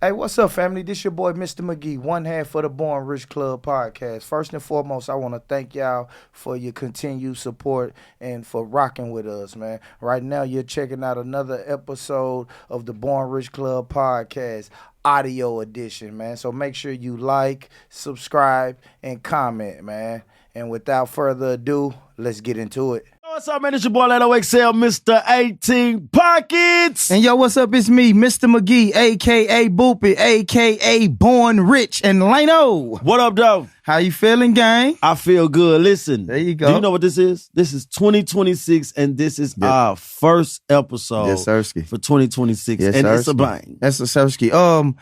Hey, what's up, family? This your boy, Mr. McGee, one half of the Born Rich Club podcast. First and foremost, I want to thank y'all for your continued support and for rocking with us, man. Right now, you're checking out another episode of the Born Rich Club podcast, audio edition, man. So make sure you like, subscribe, and comment, man. And without further ado, let's get into it. What's up, man? It's your boy, Lando XL, Mr. 18 Pockets. And yo, what's up? It's me, Mr. McGee, a.k.a. Boopy, a.k.a. Born Rich and Lano. What up, though? How you feeling, gang? I feel good. Listen. There you go. Do you know what this is? This is 2026, and this is our first episode for 2026. Yes, and Sirski. It's a bang. That's a Sirski.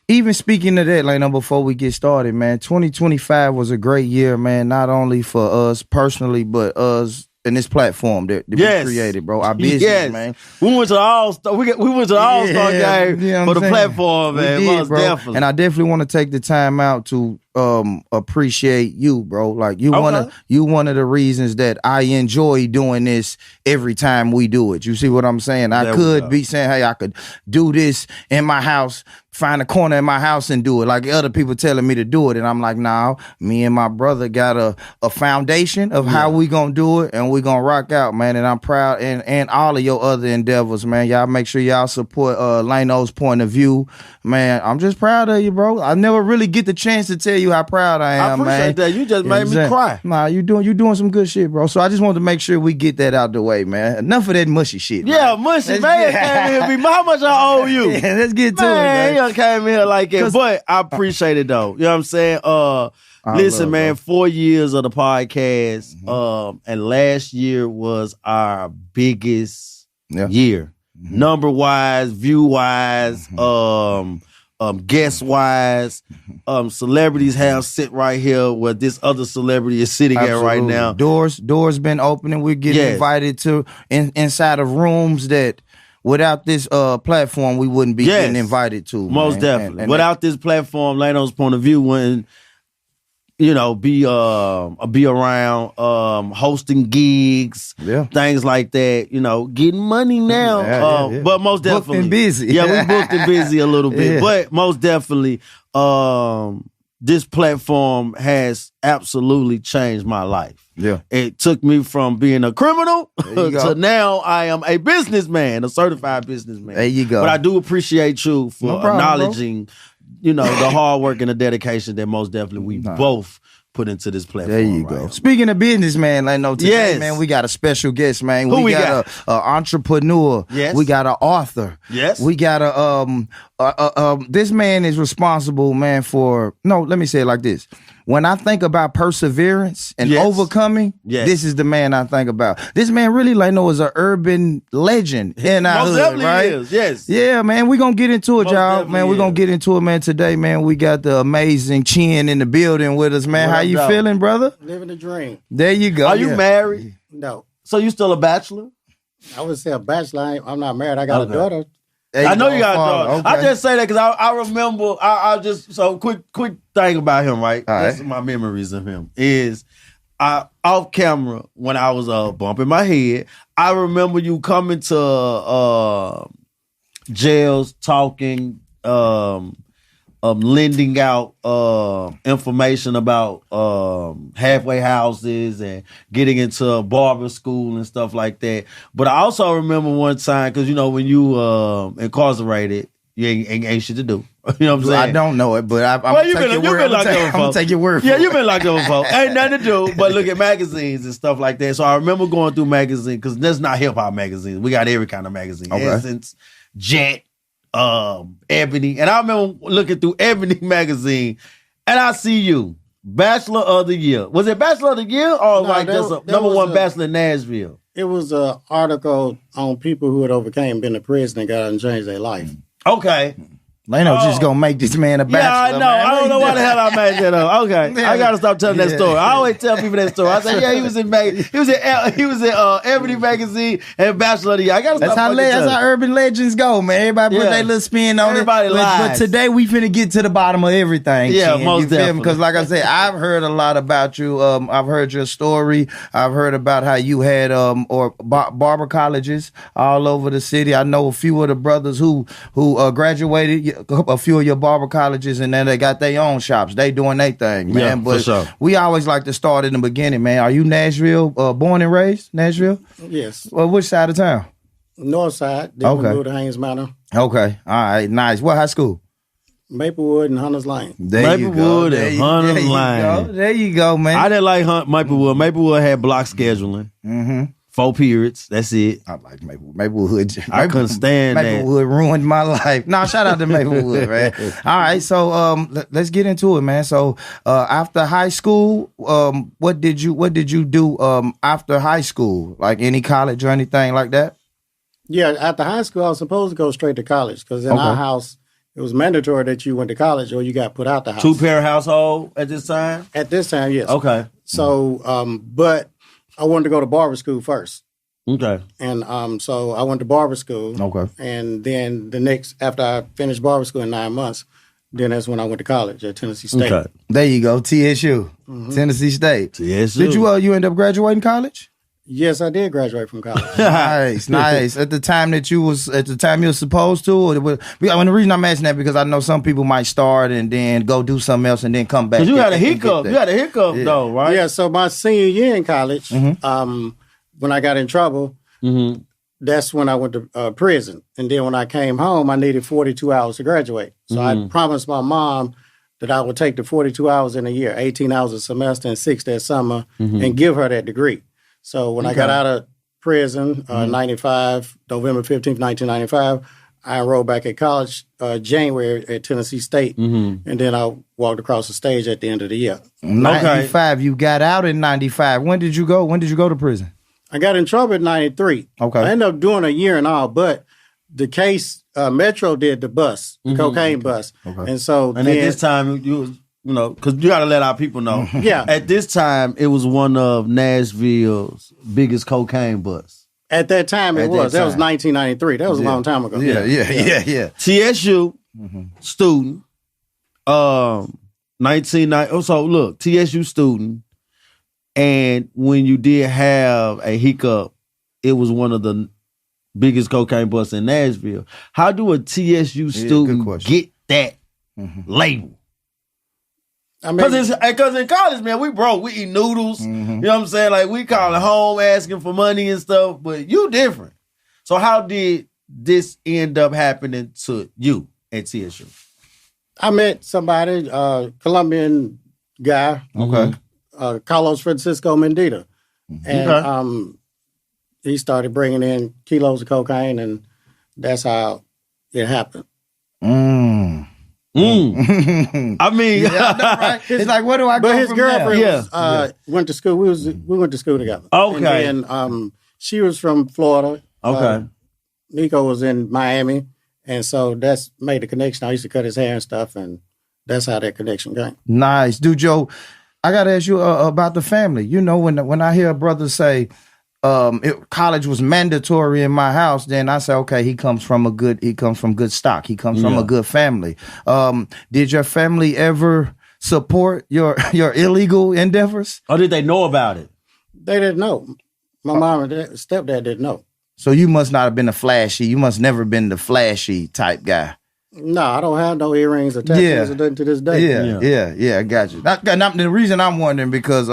Even speaking of that, Lano, before we get started, man, 2025 was a great year, man, not only for us personally, but us and this platform that we created, bro. Our business, man. We went to the All-Star. We went to the All-Star game for the platform, man. We did, most bro. definitely. And I definitely want to take the time out to appreciate you, bro. Like you one of the reasons that I enjoy doing this every time we do it. You see what I'm saying? I could be saying, hey, I could do this in my house, find a corner in my house and do it, like other people telling me to do it. And I'm like, nah, me and my brother got a foundation of how we gonna do it, and we gonna rock out, man. And I'm proud, and all of your other endeavors, man. Y'all make sure y'all support Lano's point of view, man. I'm just proud of you, bro. I never really get the chance to tell you how proud I am, man. I appreciate that. You just made me cry. Nah, you doing some good shit, bro. So I just wanted to make sure we get that out the way, man. Enough of that mushy shit. Yeah, mushy, man. Came here, how much I owe you? Yeah, let's get to it, man. You came here like it, but I appreciate it though. You know what I'm saying? Listen, man, 4 years of the podcast, and last year was our biggest year, number wise, view wise, guest wise. Celebrities have sit right here where this other celebrity is sitting at right now. Doors been opening. We're getting invited to inside of rooms that without this platform, we wouldn't be getting invited to. Most definitely. And without this platform, Lano's point of view wouldn't, be around hosting gigs, things like that. Getting money now. But most definitely booked and busy. Yeah, we booked and busy a little bit. But most definitely, this platform has absolutely changed my life. Yeah. It took me from being a criminal to now I am a businessman, a certified businessman. There you go. But I do appreciate you for acknowledging, the hard work and the dedication that most definitely we both put into this platform. There you go. Speaking of business, man, today, man, we got a special guest, man. Who we got? An entrepreneur. Yes. We got an author. Yes. We got this man is responsible, man, let me say it like this. When I think about perseverance and overcoming, this is the man I think about. This man really, is an urban legend in our hood, right? Is, yes. Yeah, man, we're going to get into it, y'all. Man, we're going to get into it, man. Today, man, we got the amazing Chin in the building with us, man. How you feeling, brother? Living the dream. There you go. Are you married? No. So you still a bachelor? I would say a bachelor. I'm not married. I got a daughter. I know you got a daughter. Okay. I just say that because I remember, quick thing about him, right? That's my memories of him is off camera when I was bumping my head, I remember you coming to jails talking, lending out information about halfway houses and getting into barber school and stuff like that. But I also remember one time, because when you incarcerated, you ain't shit to do. You know what I'm saying? I don't know it, but I'm going to take your word for it. Yeah, you've been locked up before. Ain't nothing to do but look at magazines and stuff like that. So I remember going through magazines, because that's not hip-hop magazines. We got every kind of magazine. Okay. Essence, Jet, Ebony. And I remember looking through Ebony magazine, and I see you, Bachelor of the Year. Was it Bachelor of the Year or just a number one bachelor in Nashville? It was an article on people who had overcame, been to prison, and got out and changed their life. Okay. Lano's just gonna make this man a bachelor. Yeah, I know. Man. I don't know why the hell I made that up. Okay, I gotta stop telling that story. I always tell people that story. I say, yeah, he was in Ebony magazine and Bachelor of the Year. I gotta stop. That's how urban legends go, man. Everybody put their little spin on Everybody it. lies. But today we finna get to the bottom of everything. Yeah, most definitely. Because like I said, I've heard a lot about you. I've heard your story. I've heard about how you had barber colleges all over the city. I know a few of the brothers who graduated a few of your barber colleges, and then they got their own shops. They doing their thing, man. Yeah, but for sure. We always like to start in the beginning, man. Are you Nashville, born and raised? Nashville? Yes. Well, which side of town? North side. Then we moved to Haynes Manor. Okay. All right. Nice. What high school? Maplewood and Hunters Lane. Maplewood and Hunters Lane. There you go, man. I didn't like Maplewood. Maplewood had block scheduling. 4 periods. That's it. I like Maplewood. Maplewood. I couldn't stand Maplewood ruined my life. No, shout out to Maplewood, man. All right, so let's get into it, man. So after high school, what did you do after high school? Like any college or anything like that? Yeah, after high school, I was supposed to go straight to college because in our house, it was mandatory that you went to college or you got put out the house. 2-parent household at this time? At this time, yes. Okay. So, but I wanted to go to barber school first. Okay. And so I went to barber school. Okay. And then after I finished barber school in 9 months, then that's when I went to college at Tennessee State. Okay. There you go, TSU, Tennessee State. TSU. Did you end up graduating college? Yes, I did graduate from college. Nice. At the time you were supposed to, or the reason I'm asking that because I know some people might start and then go do something else and then come back. Because you had a hiccup. You had a hiccup though, right? Yeah. So my senior year in college, when I got in trouble, that's when I went to prison. And then when I came home, I needed 42 hours to graduate. So I promised my mom that I would take the 42 hours in a year, 18 hours a semester and 6 that summer, and give her that degree. So when I got out of prison, November 15th, 1995, I enrolled back at college January at Tennessee State, and then I walked across the stage at the end of the year. 95, you got out in 95. When did you go to prison? I got in trouble in 93. Okay. I ended up doing a year and all, but the case, Metro did the bus, the cocaine bus. Okay. And so at this time, because you got to let our people know. Yeah. At this time, it was one of Nashville's biggest cocaine busts. At that time, it was. That was 1993. That was a long time ago. Yeah. TSU student, 1990. So look, TSU student, and when you did have a hiccup, it was one of the biggest cocaine busts in Nashville. How do a TSU student get that label? Because in college, man, we broke. We eat noodles. You know what I'm saying? Like, we calling home asking for money and stuff, but you different. So how did this end up happening to you at TSU? I met somebody, Colombian guy, Carlos Francisco Mendita. And he started bringing in kilos of cocaine, and that's how it happened. I mean, right? It's like, where do I go? But his from girlfriend went to school. We went to school together. Okay. And she was from Florida. Okay. Nico was in Miami, and so that's made the connection. I used to cut his hair and stuff, and that's how that connection came. Nice, dude, Joe. I gotta ask you about the family. You know, when I hear a brother say, college was mandatory in my house, then I say, okay, he comes from good stock. He comes from a good family. Did your family ever support your illegal endeavors? Or did they know about it? They didn't know. My mom and stepdad didn't know. So you must not have been you must never been the flashy type guy. No, I don't have no earrings or tattoos or nothing to this day. Yeah, I got you. The reason I'm wondering because,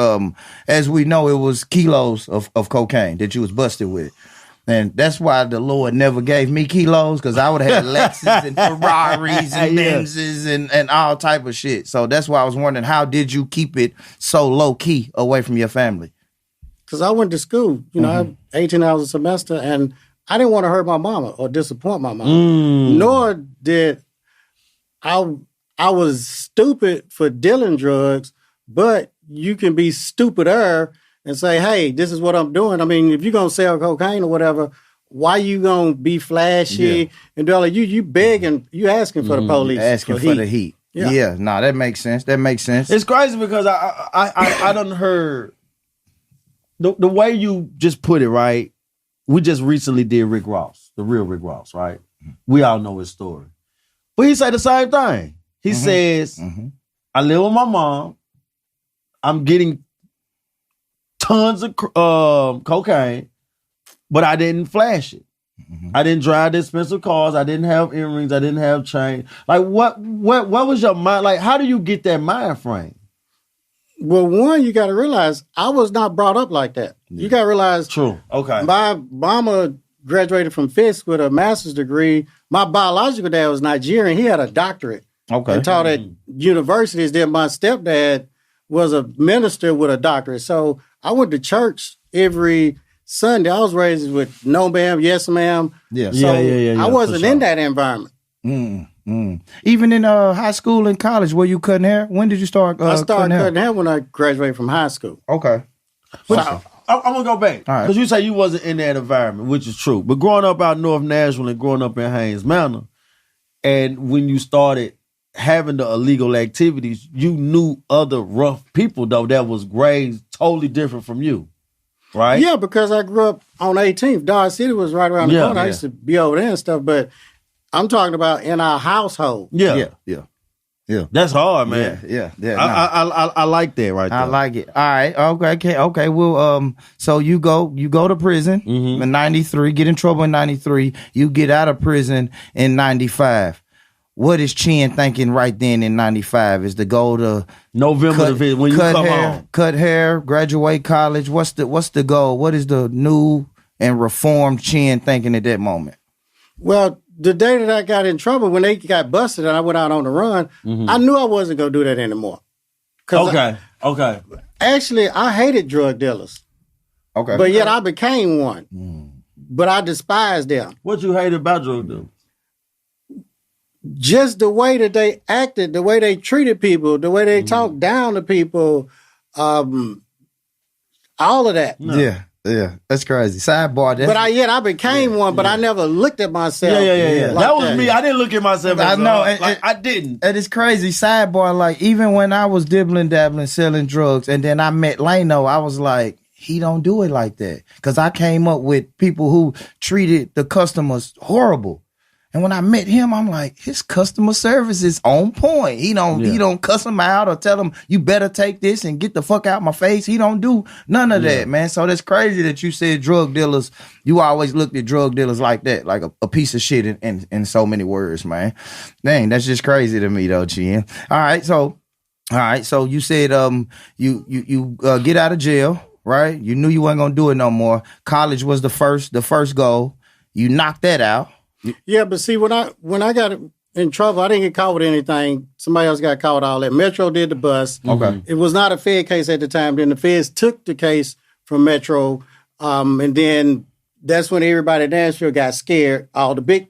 as we know, it was kilos of cocaine that you was busted with. And that's why the Lord never gave me kilos, because I would have had Lexus and Ferraris and Benzes and all type of shit. So that's why I was wondering, how did you keep it so low-key away from your family? Because I went to school, I have 18 hours a semester, and I didn't want to hurt my mama or disappoint my mama. Nor did I was stupid for dealing drugs, but you can be stupider and say, hey, this is what I'm doing. I mean, if you're going to sell cocaine or whatever, why you going to be flashy and do all that? You begging, you asking for the police. Asking for the heat. Yeah, no, that makes sense. It's crazy because I done heard the way you just put it, right? We just recently did Rick Ross, the real Rick Ross, right? We all know his story. But he said the same thing. He says, I live with my mom. I'm getting tons of cocaine, but I didn't flash it. I didn't drive the expensive cars. I didn't have earrings. I didn't have chain. Like, what was your mind? Like, how do you get that mind frame? Well, one, you got to realize I was not brought up like that. You got to realize. True. Okay. My mama graduated from Fisk with a master's degree. My biological dad was Nigerian. He had a doctorate. Okay. And taught at universities. Then my stepdad was a minister with a doctorate. So I went to church every Sunday. I was raised with no ma'am, yes ma'am. Yeah. So I wasn't in that environment. Even in high school and college, where you cutting hair? When did you start I started cutting hair when I graduated from high school. Okay. So, I'm going to go back. Because you say you wasn't in that environment, which is true. But growing up out North Nashville and growing up in Haynes Manor, and when you started having the illegal activities, you knew other rough people, though, that was raised totally different from you, right? Yeah, because I grew up on 18th. Dodge City was right around the corner. I used to be over there and stuff, but I'm talking about in our household. Yeah. That's hard, man. Yeah. I like that right there. I like it. All right. Okay. Well, so you go to prison in 93, get in trouble in 93. You get out of prison in 95. What is Chin thinking right then in 95? Is the goal to November when you come home? Cut hair, graduate college. What's the goal? What is the new and reformed Chin thinking at that moment? Well, the day that I got in trouble, when they got busted and I went out on the run, I knew I wasn't going to do that anymore. Okay. Actually, I hated drug dealers. Okay. But yet I became one. But I despised them. What you hate about drug dealers? Just the way that they acted, the way they treated people, the way they talked down to people, all of that. Yeah, that's crazy. Sidebar. But I became one, but I never looked at myself. Yeah. Like that was me. I didn't look at myself. I know. I didn't. And it's crazy. Sidebar. Like, even when I was dabbling, selling drugs, and then I met Lano, I was like, he don't do it like that. Because I came up with people who treated the customers horrible. And when I met him, I'm like, his customer service is on point. He don't cuss them out or tell them, you better take this and get the fuck out my face. He don't do none of that, man. So that's crazy that you said drug dealers. You always looked at drug dealers like that, like a piece of shit in so many words, man. Dang, that's just crazy to me though, Chin. All right, so you said you get out of jail, right? You knew you weren't gonna do it no more. College was the first goal. You knocked that out. Yeah, but see, when I got in trouble, I didn't get caught with anything. Somebody else got caught with all that. Metro did the bust. Okay. It was not a Fed case at the time. Then the Feds took the case from Metro, and then that's when everybody in Nashville got scared. All the big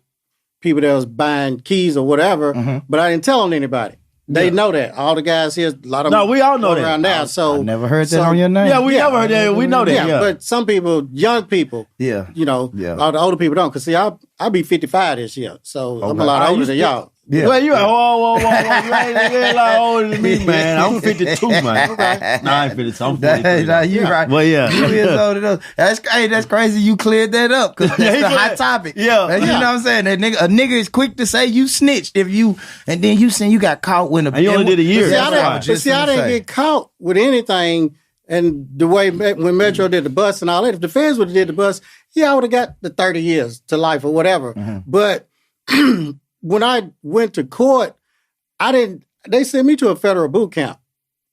people that was buying keys or whatever, but I didn't tell on anybody. They know that. All the guys here, a lot of them. No, we all know that. Around now, so I never heard that on your name. Yeah, we never heard that. We know that. Yeah, but some people, young people, all the older people don't. Because see, I'll be 55 this year, so I'm a lot older than y'all. Yeah. Well, you whoa. You ain't a lot older than me, man. I'm 52, man. Okay. Nah, I ain't 52. I'm 43. Nah, you right. Well, yeah. You years older than us. That's crazy. You cleared that up because that's the hot topic. Yeah. You know what I'm saying? That a nigga is quick to say you snitched if you, and then you saying you got caught when you only did a year. I didn't get caught with anything. And the way when Metro did the bust and all that, if the feds would have did the bust, I would have got the 30 years to life or whatever. But when I went to court, they sent me to a federal boot camp,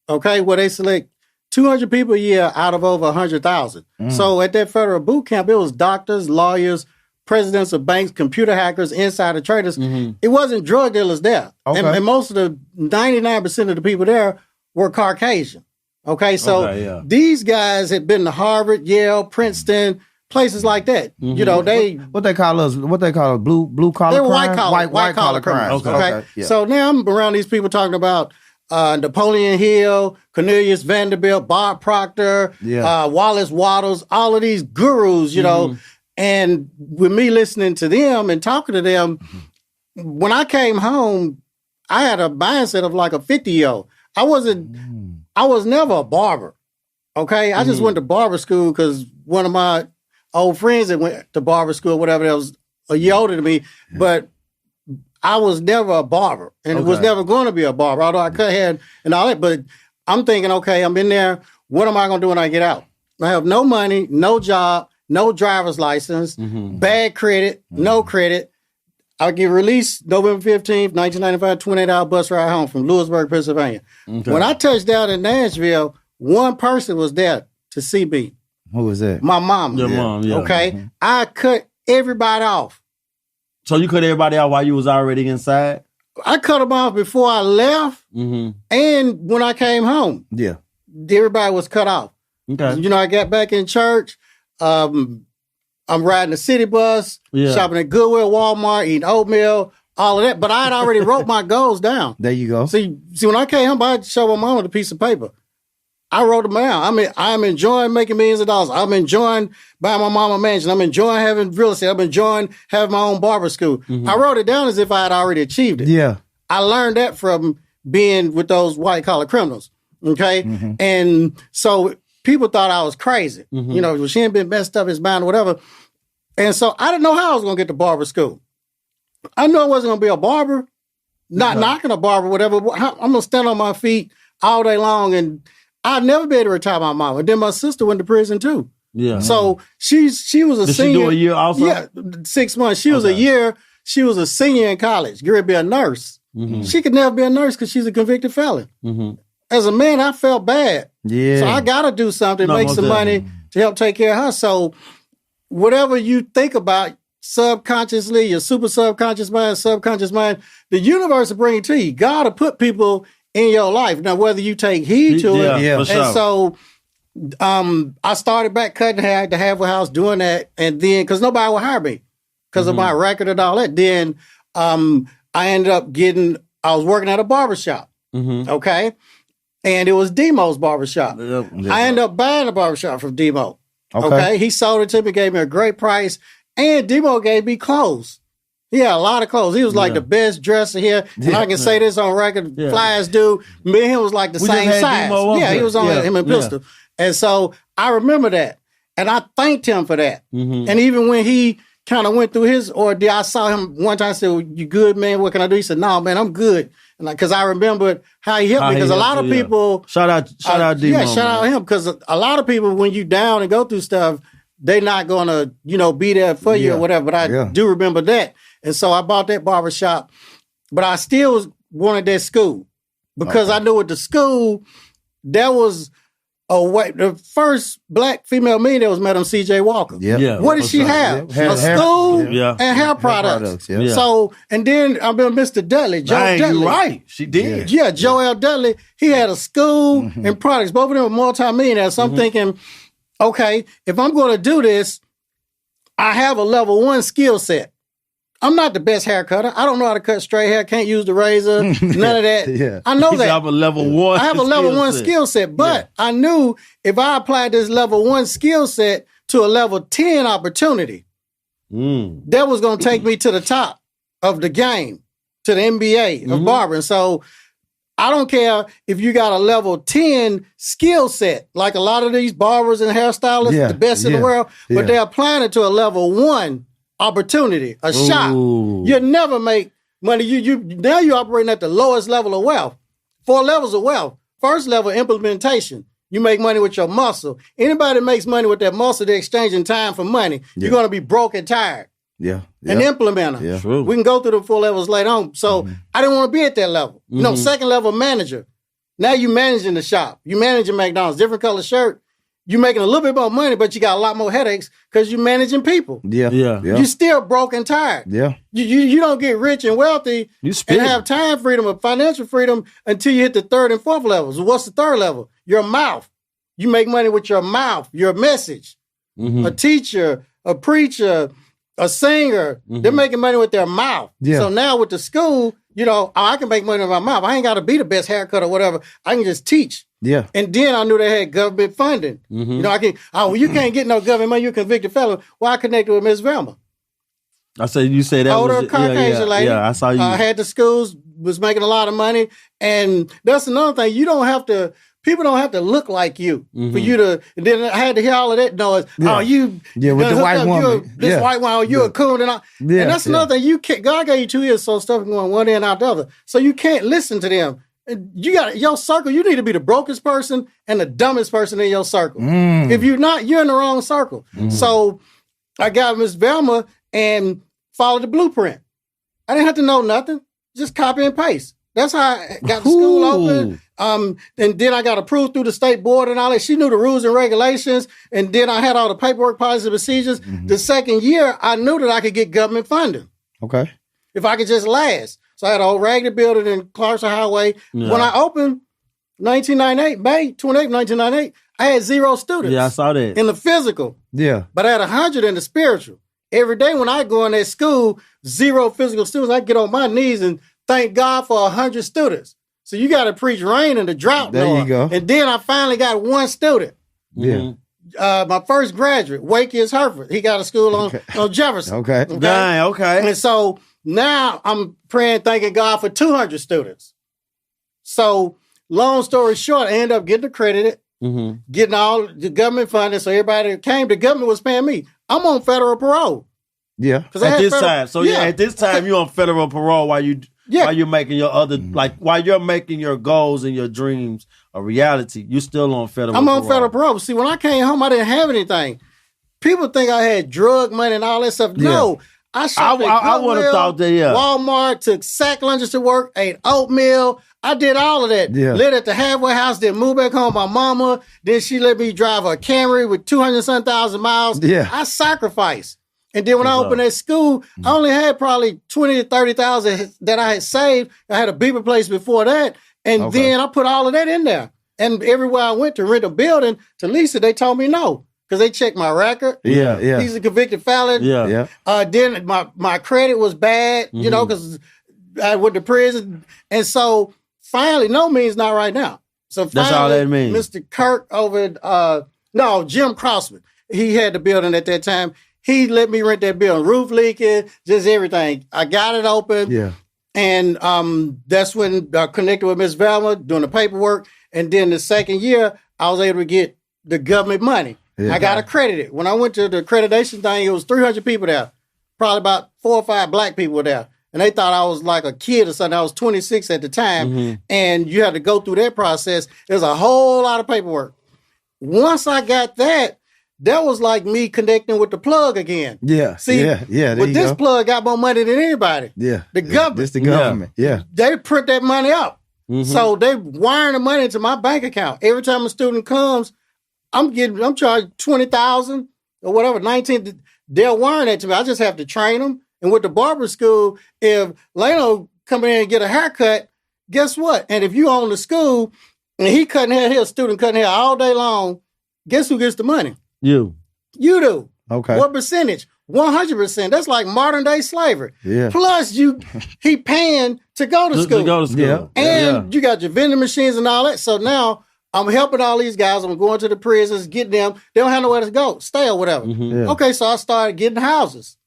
okay, where they select 200 people a year out of over 100,000. So at that federal boot camp, it was doctors, lawyers, presidents of banks, computer hackers, insider traders. It wasn't drug dealers there. Okay. And most of the 99% of the people there were Caucasian. Okay, so these guys had been to Harvard, Yale, Princeton, places like that. You know, what they call us blue collar. They were crime? white collar criminals. Okay. Yeah. So now I'm around these people talking about Napoleon Hill, Cornelius Vanderbilt, Bob Proctor, Wallace Waddles, all of these gurus, you know, and with me listening to them and talking to them, when I came home, I had a mindset of like a 50-year-old. I was never a barber. Okay. I just went to barber school because one of my old friends that went to barber school, whatever, that was a year older than me, but I was never a barber and it was never going to be a barber, although I cut hair and all that. But I'm thinking, okay, I'm in there. What am I going to do when I get out? I have no money, no job, no driver's license, bad credit, no credit. I get released November 15th, 1995, 28-hour bus ride home from Lewisburg, Pennsylvania. Okay. When I touched down in Nashville, one person was there to see me. Who was that? My mama. Your mom, yeah. Okay? I cut everybody off. So you cut everybody out while you was already inside? I cut them off before I left and when I came home. Yeah. Everybody was cut off. Okay. You know, I got back in church. I'm riding the city bus, shopping at Goodwill, Walmart, eating oatmeal, all of that. But I had already wrote my goals down. There you go. See, when I came home, I had to show my mama the piece of paper. I wrote them down. I mean, I'm enjoying making millions of dollars. I'm enjoying buying my mama a mansion. I'm enjoying having real estate. I'm enjoying having my own barber school. I wrote it down as if I had already achieved it. Yeah. I learned that from being with those white collar criminals. Okay. And so people thought I was crazy. You know, she hadn't been messed up his mind or whatever. And so I didn't know how I was going to get to barber school. I knew I wasn't going to be a barber, not knocking a barber, whatever. I'm going to stand on my feet all day long, and I'd never be able to retire my mama. And then my sister went to prison too. Yeah. So she was a senior. Did she do a year also? Yeah, 6 months. She was a year. She was a senior in college. Going to be a nurse. She could never be a nurse because she's a convicted felon. As a man, I felt bad. Yeah. So I got to do something, make some money to help take care of her. So whatever you think about subconsciously, your super subconscious mind, the universe will bring it to you. God will put people in your life. Now, whether you take heed to it. Yeah, and so I started back cutting hair at the halfway house, doing that. And then, because nobody would hire me because of my record and all that. Then I ended up I was working at a barbershop. Okay. And it was Demo's barbershop. I ended up buying a barbershop from Demo. Okay. He sold it to me, gave me a great price. And Demo gave me clothes. He had a lot of clothes. He was like the best dresser here. And I can say this on record. Flyest dude. Me and him was like the same size. Yeah, he was on him and Pistol. And so I remember that. And I thanked him for that. And even when he kind of went through his ordeal, I saw him one time. I said, well, "You good, man? What can I do?" He said, "No, man, I'm good." And because I remembered how he helped me. Because a lot of people shout out Demo. Yeah, shout out him. Because a lot of people, when you down and go through stuff, they're not gonna, be there for you or whatever. But I do remember that. And so I bought that barbershop. But I still wanted that school. Because I knew at the school, that was the first black female millionaire was Madam C.J. Walker. What did she have? A school and hair products. So, and then I remember Mr. Dudley, Joe Dudley. Right, she did. Yeah, Joel Dudley. He had a school and products. Both of them were multimillionaires. So I'm thinking, okay, if I'm going to do this, I have a level 1 skill set. I'm not the best hair cutter. I don't know how to cut straight hair. Can't use the razor. None of that. I know that. I have a level 1. I have a level 1 skill set. But I knew if I applied this level 1 skill set to a level 10 opportunity, that was going to take me to the top of the game, to the NBA of barbering. So I don't care if you got a level 10 skill set, like a lot of these barbers and hairstylists, the best in the world, but they're applying it to a level 1 opportunity, a shot. You'll never make money. Now you're operating at the lowest level of wealth. 4 levels of wealth. First level, implementation. You make money with your muscle. Anybody that makes money with that muscle, they're exchanging time for money. You're going to be broke and tired. An implementer. We can go through the 4 levels later on. So I didn't want to be at that level. Second level manager. Now you managing the shop. You managing McDonald's. Different color shirt. You're making a little bit more money, but you got a lot more headaches because you're managing people. You're still broke and tired. You don't get rich and wealthy and have time freedom or financial freedom until you hit the 3rd and 4th levels. What's the 3rd level? Your mouth. You make money with your mouth, your message. A teacher, a preacher, a singer, they're making money with their mouth. So now with the school, I can make money with my mouth. I ain't got to be the best haircut or whatever. I can just teach. And then I knew they had government funding. You can't get no government money. You're a convicted felon. Well, I connected with Miss Velma. You said that older Caucasian lady. Yeah, I saw you. Had the schools, was making a lot of money. And that's another thing. People don't have to look like you for you to. And then I had to hear all of that noise. You with the white woman. This white woman, you're a coon. And that's another thing. God gave you 2 ears, so stuff going one end out the other. So you can't listen to them. You got your circle. You need to be the brokest person and the dumbest person in your circle. If you're not, you're in the wrong circle. So I got Miss Velma and followed the blueprint. I didn't have to know nothing. Just copy and paste. That's how I got the school open. And then I got approved through the state board and all that. She knew the rules and regulations. And then I had all the paperwork, policies, and procedures. The second year, I knew that I could get government funding. Okay. If I could just last. So I had a whole raggedy building in Clarkson Highway. Yeah. When I opened 1998, May 28, 1998, I had 0 students. Yeah, I saw that. In the physical. Yeah. But I had 100 in the spiritual. Every day when I go in that school, 0 physical students, I get on my knees and thank God for 100 students. So you got to preach rain in the drought. There you go. And then I finally got 1 student. Yeah. My first graduate, Wakey's Hereford. He got a school on Jefferson. Okay. Dang, okay. And so now I'm praying, thanking God for 200 students. So long story short, I ended up getting accredited, getting all the government funding. So everybody that came, the government was paying me. I'm on federal parole. Yeah. At this time. So at this time you're on federal parole while you're making your other, while you're making your goals and your dreams a reality, you're still on federal parole. I'm on federal parole. See, when I came home, I didn't have anything. People think I had drug money and all that stuff. Yeah. No. I would have thought that, Walmart, took sack lunches to work, ate oatmeal. I did all of that. Yeah. Lived at the halfway house, then moved back home with my mama. Then she let me drive a Camry with 200,000 miles. Yeah. I sacrificed. And then when I opened that school, I only had probably 20 to 30,000 that I had saved. I had a beaver place before that. And then I put all of that in there. And everywhere I went to rent a building to lease it, they told me no. Because they checked my record. Yeah, yeah. He's a convicted felon. Yeah. Then my credit was bad, you know, because I went to prison. And so finally, no means not right now. So finally, that's all that means. Mr. Kirk over at, Jim Crossman, he had the building at that time. He let me rent that building, roof leaking, just everything. I got it open. Yeah. And that's when I connected with Miss Velma doing the paperwork. And then the second year, I was able to get the government money. Yeah. I got accredited. When I went to the accreditation thing, it was 300 people there. Probably about 4 or 5 black people were there. And they thought I was like a kid or something. I was 26 at the time. And you had to go through that process. There's a whole lot of paperwork. Once I got that was like me connecting with the plug again. Yeah. See, but this plug got more money than anybody. Yeah. The government. This the government. Yeah. They print that money up. So they wiring the money into my bank account. Every time a student comes, I'm charged 20,000 or whatever, 19. They're wiring that to me. I just have to train them. And with the barber school, if Leno come in and get a haircut, guess what? And if you own the school and he cutting hair, a student cutting hair all day long, guess who gets the money? You. You do. Okay. What percentage? 100%. That's like modern day slavery. Yeah. Plus he paying to go to school. Yeah. And you got your vending machines and all that. So now I'm helping all these guys. I'm going to the prisons, getting them. They don't have nowhere to go, stay or whatever. Yeah. Okay, so I started getting houses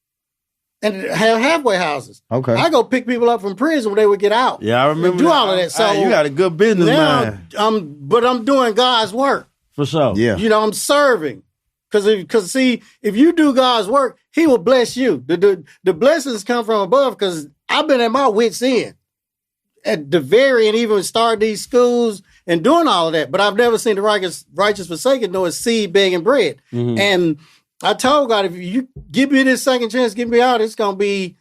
and have halfway houses. Okay. I go pick people up from prison when they would get out. Yeah, I remember. Do all of that. So you got a good business mind. But I'm doing God's work. For sure. Yeah. You know, I'm serving. Because see, if you do God's work, he will bless you. The blessings come from above because I've been at my wit's end. At the very end, even starting these schools and doing all of that. But I've never seen the righteous forsaken, nor his seed begging bread. And I told God, if you give me this second chance, get me out, it's going to be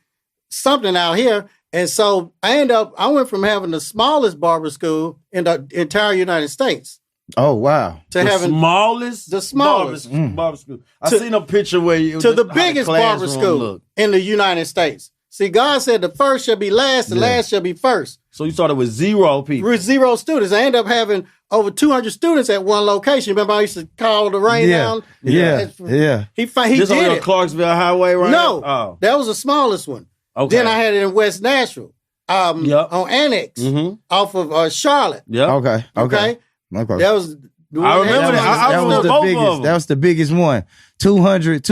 something out here. And so I went from having the smallest barber school in the entire United States. Oh, wow. The smallest barber school. I seen a picture where you to the biggest barber school in the United States. See, God said the first shall be last, the last shall be first. So you started with 0 people. With 0 students. I ended up having over 200 students at one location. Remember I used to call the rain down? Yeah. He this did on it. Clarksville Highway, right? No. That was the smallest one. Okay. Then I had it in West Nashville. On Annex. Off of Charlotte. Yeah. Okay. That was I remember that. That was the biggest one. 200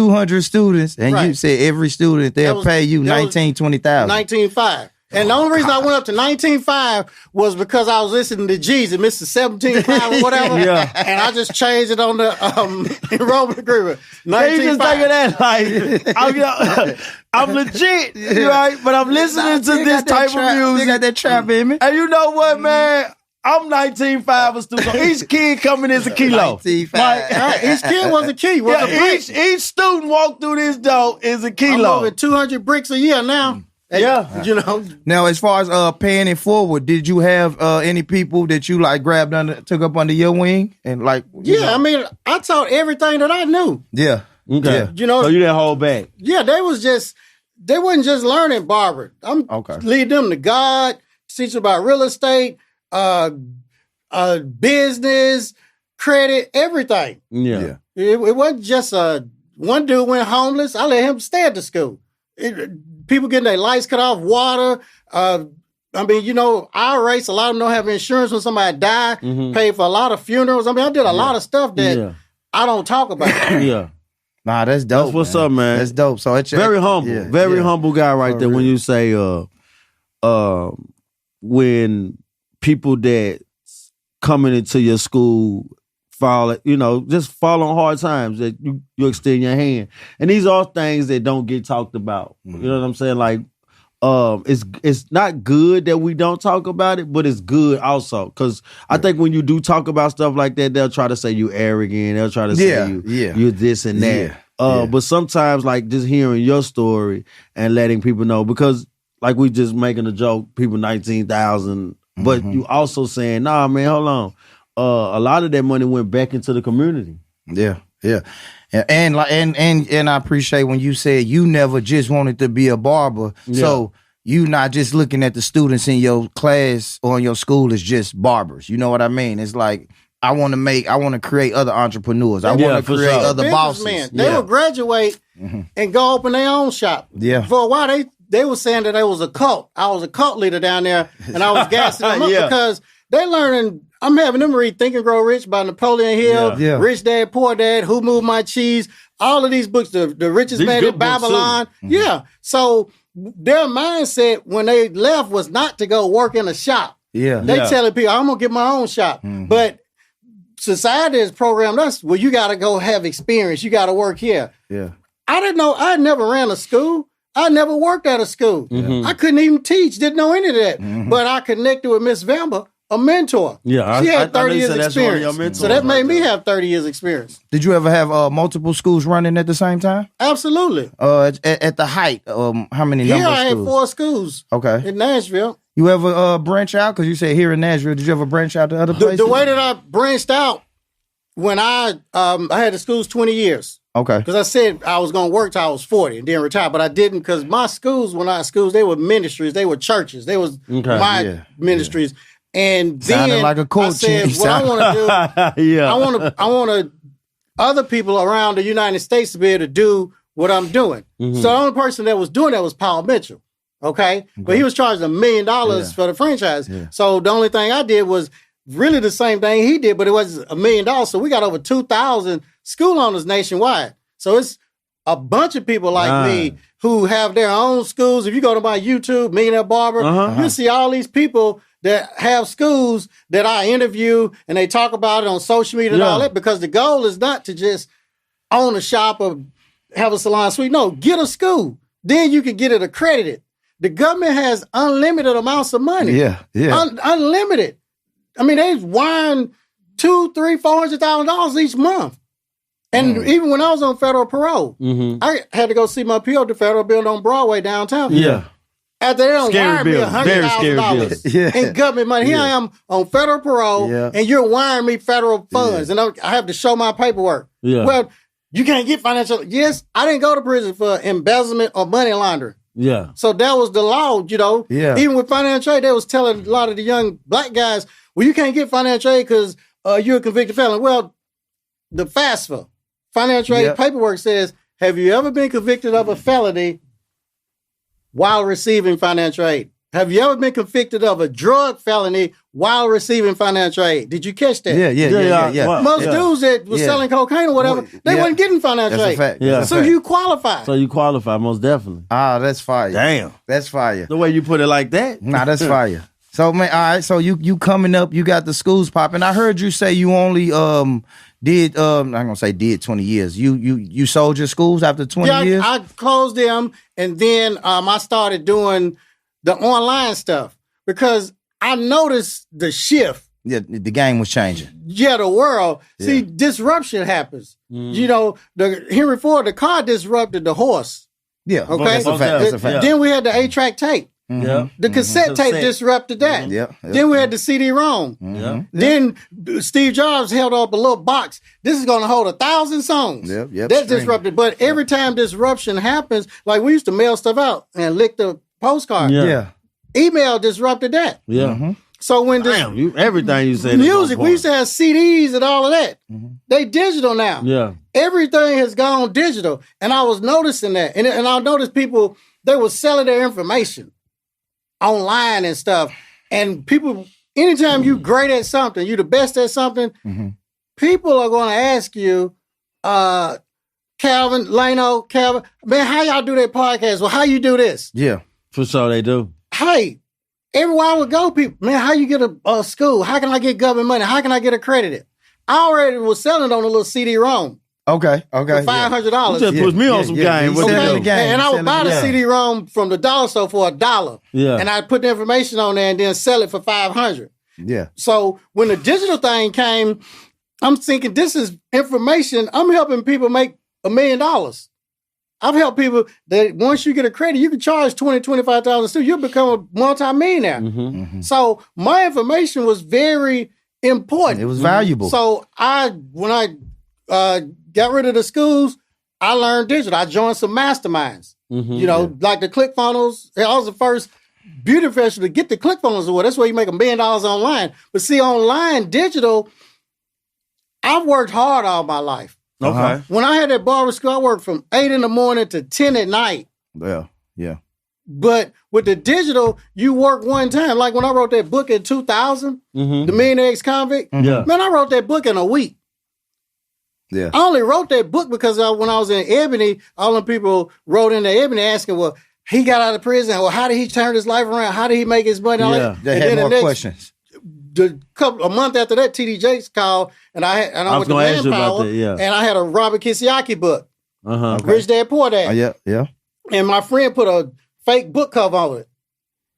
students, and you said every student they'll pay you 20,000. 19.5. And the only reason I went up to 19.5 was because I was listening to Jesus, Mr. 17.5 or whatever. And I just changed it on the enrollment agreement. 19.5. You just thinking that like I'm legit, right? But I'm listening to this type of music. They got that trap in me. And you know what, man? I'm 19.5 a student. So each kid coming is a kilo. 19.5. Like, each kid was a key. Was a brick. Each student walk through this door is a kilo. I'm over 200 bricks a year now. Yeah. You know. Now, as far as paying it forward, did you have any people that you like took up under your wing and like? Yeah, I mean, I taught everything that I knew. Yeah. Okay. Yeah. You know, so you didn't hold back. Yeah, they wasn't just learning barber. I'm lead them to God, teach them about real estate, business, credit, everything. Yeah. It wasn't just one dude went homeless. I let him stay at the school. People getting their lights cut off, water. I mean, you know, our race, a lot of them don't have insurance when somebody die, paid for a lot of funerals. I mean, I did a lot of stuff that I don't talk about. Yeah. Nah, that's dope. That's what's up, man. That's dope. So it's very humble. Very humble guy right there. When you say when people that coming into your school just fall on hard times, that you extend your hand. And these are things that don't get talked about. You know what I'm saying? Like, it's not good that we don't talk about it, but it's good also. Because I think when you do talk about stuff like that, they'll try to say you arrogant. They'll try to say you're this and that. But sometimes, like, just hearing your story and letting people know, because like we just making a joke, people 19,000, but you also saying, nah, man, hold on. A lot of that money went back into the community. Yeah. And I appreciate when you said you never just wanted to be a barber. Yeah. So you not just looking at the students in your class or in your school as just barbers. You know what I mean? It's like I want to create other entrepreneurs. I want to create other bosses. They will graduate and go open their own shop. Yeah. For a while they were saying that I was a cult. I was a cult leader down there, and I was gassing them up because they learning. I'm having them read Think and Grow Rich by Napoleon Hill, Rich Dad, Poor Dad, Who Moved My Cheese, all of these books, the Richest Man in Babylon. Yeah. So their mindset when they left was not to go work in a shop. Yeah. They telling people, I'm going to get my own shop. But society has programmed us, well, you got to go have experience. You got to work here. Yeah. I didn't know. I never ran a school. I never worked at a school. I couldn't even teach, didn't know any of that. But I connected with Miss Vamba, a mentor. Yeah, she had 30 years experience. So that made me have 30 years experience. Did you ever have multiple schools running at the same time? Absolutely. At the height, how many Here number of I had schools? 4 schools. Okay. In Nashville. You ever branch out? Because you said here in Nashville, did you ever branch out to other places? The way that I branched out, when I had the schools 20 years. Okay. Because I said I was going to work till I was 40 and then retire, but I didn't because my schools, they were ministries, they were churches, they was my ministries. And sounded then like a coach. I said, what I want to do, I want other people around the United States to be able to do what I'm doing. So the only person that was doing that was Paul Mitchell. Okay. But he was charging $1 million for the franchise. Yeah. So the only thing I did was really the same thing he did, but it was $1 million. So we got over 2,000 school owners nationwide. So it's a bunch of people like me who have their own schools. If you go to my YouTube, Millionaire Barber, you see all these people that have schools that I interview and they talk about it on social media and all that, because the goal is not to just own a shop or have a salon suite. No, get a school. Then you can get it accredited. The government has unlimited amounts of money. Yeah. Unlimited. I mean, they wiring $200,000, $300,000, $400,000 each month. And even when I was on federal parole, I had to go see my PO at the federal building on Broadway downtown. Yeah. After they don't wire me $100,000 in government money. Here I am on federal parole, and you're wiring me federal funds, and I have to show my paperwork. Yeah. Well, you can't get financial. Yes, I didn't go to prison for embezzlement or money laundering. Yeah. So that was the law, you know. Yeah. Even with financial aid, they was telling a lot of the young black guys, well, you can't get financial aid because you're a convicted felon. Well, the FAFSA, financial aid paperwork says, have you ever been convicted of a felony while receiving financial aid? Have you ever been convicted of a drug felony while receiving financial aid? Did you catch that? Yeah. Most dudes that was selling cocaine or whatever, they weren't getting financial aid. Fact. Yeah. So you qualify. So you qualify, most definitely. That's fire. Damn. That's fire. The way you put it like that. Nah, that's fire. So, man, all right, so you coming up, you got the schools popping. I heard you say you only did, I'm going to say did 20 years. You sold your schools after 20 years? I closed them, and then I started doing the online stuff because I noticed the shift Yeah, the game was changing. Yeah, the world. See, disruption happens. You know, the Henry Ford, the car disrupted the horse. Yeah, okay. That's a fact. That's a fact. Then we had the 8-track tape. Yeah. The cassette tape disrupted that. Yeah. Then we had the CD-ROM. Then Steve Jobs held up a little box. This is going to hold 1,000 songs. That disrupted. But every time disruption happens, like we used to mail stuff out and lick the postcard. Email disrupted that. So when everything you said, music, we used to have CDs and all of that. They digital now. Yeah. Everything has gone digital. And I was noticing that. And I noticed people, they were selling their information online and stuff. And people, anytime you great at something, you the best at something, people are going to ask you, Calvin, Lano, Calvin, man, how y'all do that podcast? Well, how you do this? Yeah. For sure they do. Hey, everywhere I would go, people, man, how you get a school? How can I get government money? How can I get accredited? I already was selling on a little CD-ROM. Okay. For $500. You just put me on some game. And I would buy the CD-ROM from the dollar store for $1. Yeah. And I'd put the information on there and then sell it for $500. Yeah. So when the digital thing came, I'm thinking this is information. I'm helping people make $1 million. I've helped people that once you get a credit, you can charge $20,000, $25,000 too. You'll become a multi-millionaire. So my information was very important. It was valuable. So when I got rid of the schools, I learned digital. I joined some masterminds. You know, like the ClickFunnels. I was the first beauty professional to get the ClickFunnels award. That's where you make $1 million online. But see, online, digital, I've worked hard all my life. Okay. When I had that barber school, I worked from 8 in the morning to 10 at night. Yeah. But with the digital, you work one time. Like when I wrote that book in 2000, The Millionaire Ex-Convict, man, I wrote that book in a week. Yeah. I only wrote that book because when I was in Ebony, all the people wrote into Ebony asking, well, he got out of prison. Well, how did he turn his life around? How did he make his money? They had more questions. A month after that, TD Jakes called, and I went to Manpower, and I had a Robert Kiyosaki book, Rich Dad Poor Dad. Yeah. And my friend put a fake book cover on it,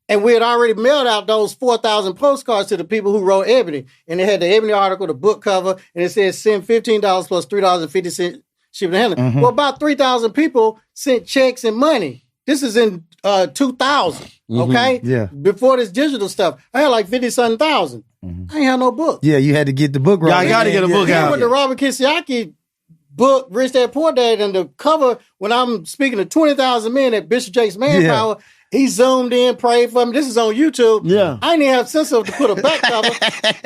and we had already mailed out those 4,000 postcards to the people who wrote Ebony, and they had the Ebony article, the book cover, and it said send $15 plus $3.50 shipping and handling. Well, about 3,000 people sent checks and money. This is in 2000, okay? Yeah. Before this digital stuff, I had like 50-something thousand. I ain't had no book. Yeah, you had to get the book right. I got to get a book out. With the Robert Kiyosaki book, Rich Dad Poor Dad, and the cover, when I'm speaking to 20,000 men at Bishop Jakes Manpower, he zoomed in, prayed for me. This is on YouTube. Yeah. I didn't even have sense enough to put a back cover.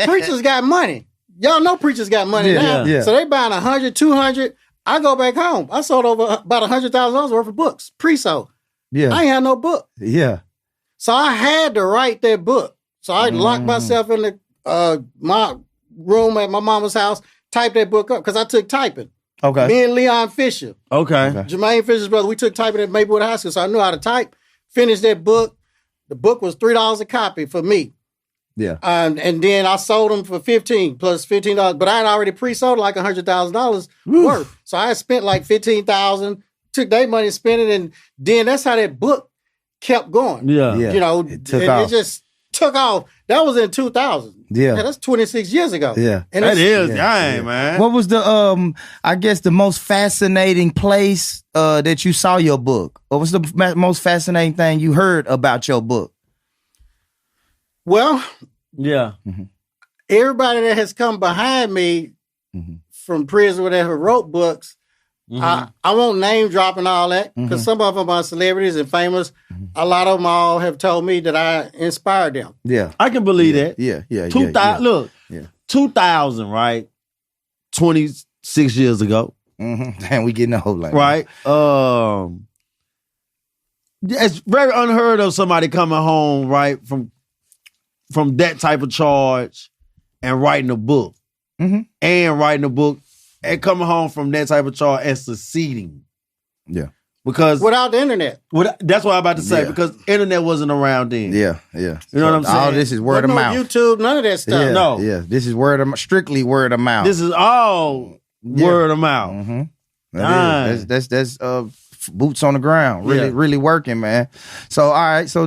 Preachers got money. Y'all know preachers got money now. Yeah. So they buying 100, 200. I go back home. I sold over about $100,000 worth of books, pre-sold. Yeah. I ain't had no book. Yeah. So I had to write that book. So I locked myself in the my room at my mama's house, typed that book up, because I took typing. Okay. Me and Leon Fisher. Okay. Jermaine Fisher's brother, we took typing at Maplewood High School, so I knew how to type. Finished that book. The book was $3 a copy for me. Yeah. And then I sold them for $15 plus $15. But I had already pre-sold like $100,000 worth. So I had spent like $15,000, took their money and spent it. And then that's how that book kept going. Yeah. You know, it just took off. That was in 2000. Yeah. That's 26 years ago. Yeah. And that is, man. What was the, I guess, the most fascinating place that you saw your book? What was the most fascinating thing you heard about your book? Well, everybody that has come behind me from prison or that wrote books, I won't name drop and all that, because some of them are celebrities and famous. A lot of them all have told me that I inspired them. Yeah. I can believe that. Yeah. 2000, look, 2000, right? 26 years ago. Damn, we getting old, like right? It's very unheard of somebody coming home, right, from that type of charge and writing a book. And writing a book and coming home from that type of charge and succeeding. Yeah. Because without the internet. That's what I'm about to say, because internet wasn't around then. Yeah. You know what I'm saying? All this is word of mouth. YouTube, none of that stuff. Yeah, no. Yeah. This is strictly word of mouth. This is all word of mouth. That's boots on the ground. Really working, man. So all right, so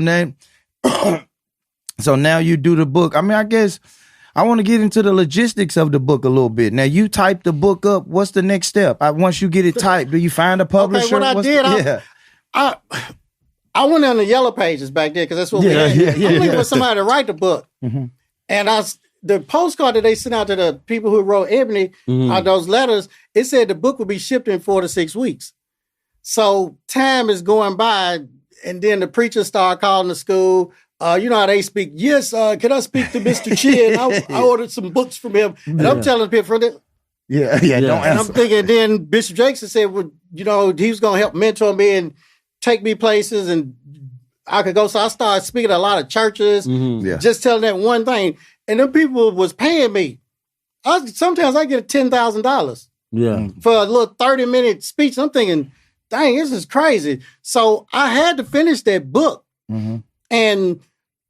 now you do the book. I mean, I guess I want to get into the logistics of the book a little bit. Now, you type the book up. What's the next step? Once you get it typed, do you find a publisher? Okay, what I did, I went on the Yellow Pages back there because that's what we had. I'm looking for somebody to write the book. Mm-hmm. And the postcard that they sent out to the people who wrote Ebony, those letters, it said the book would be shipped in 4 to 6 weeks. So time is going by, and then the preachers start calling the school. You know how they speak. Yes, can I speak to Mr. Chin? I ordered some books from him. And I'm telling people, don't answer. And I'm thinking, then Bishop Jackson said, well, you know, he was going to help mentor me and take me places, and I could go. So I started speaking at a lot of churches, just telling that one thing. And them people was paying me. Sometimes I get $10,000 for a little 30-minute speech. I'm thinking, dang, this is crazy. So I had to finish that book. And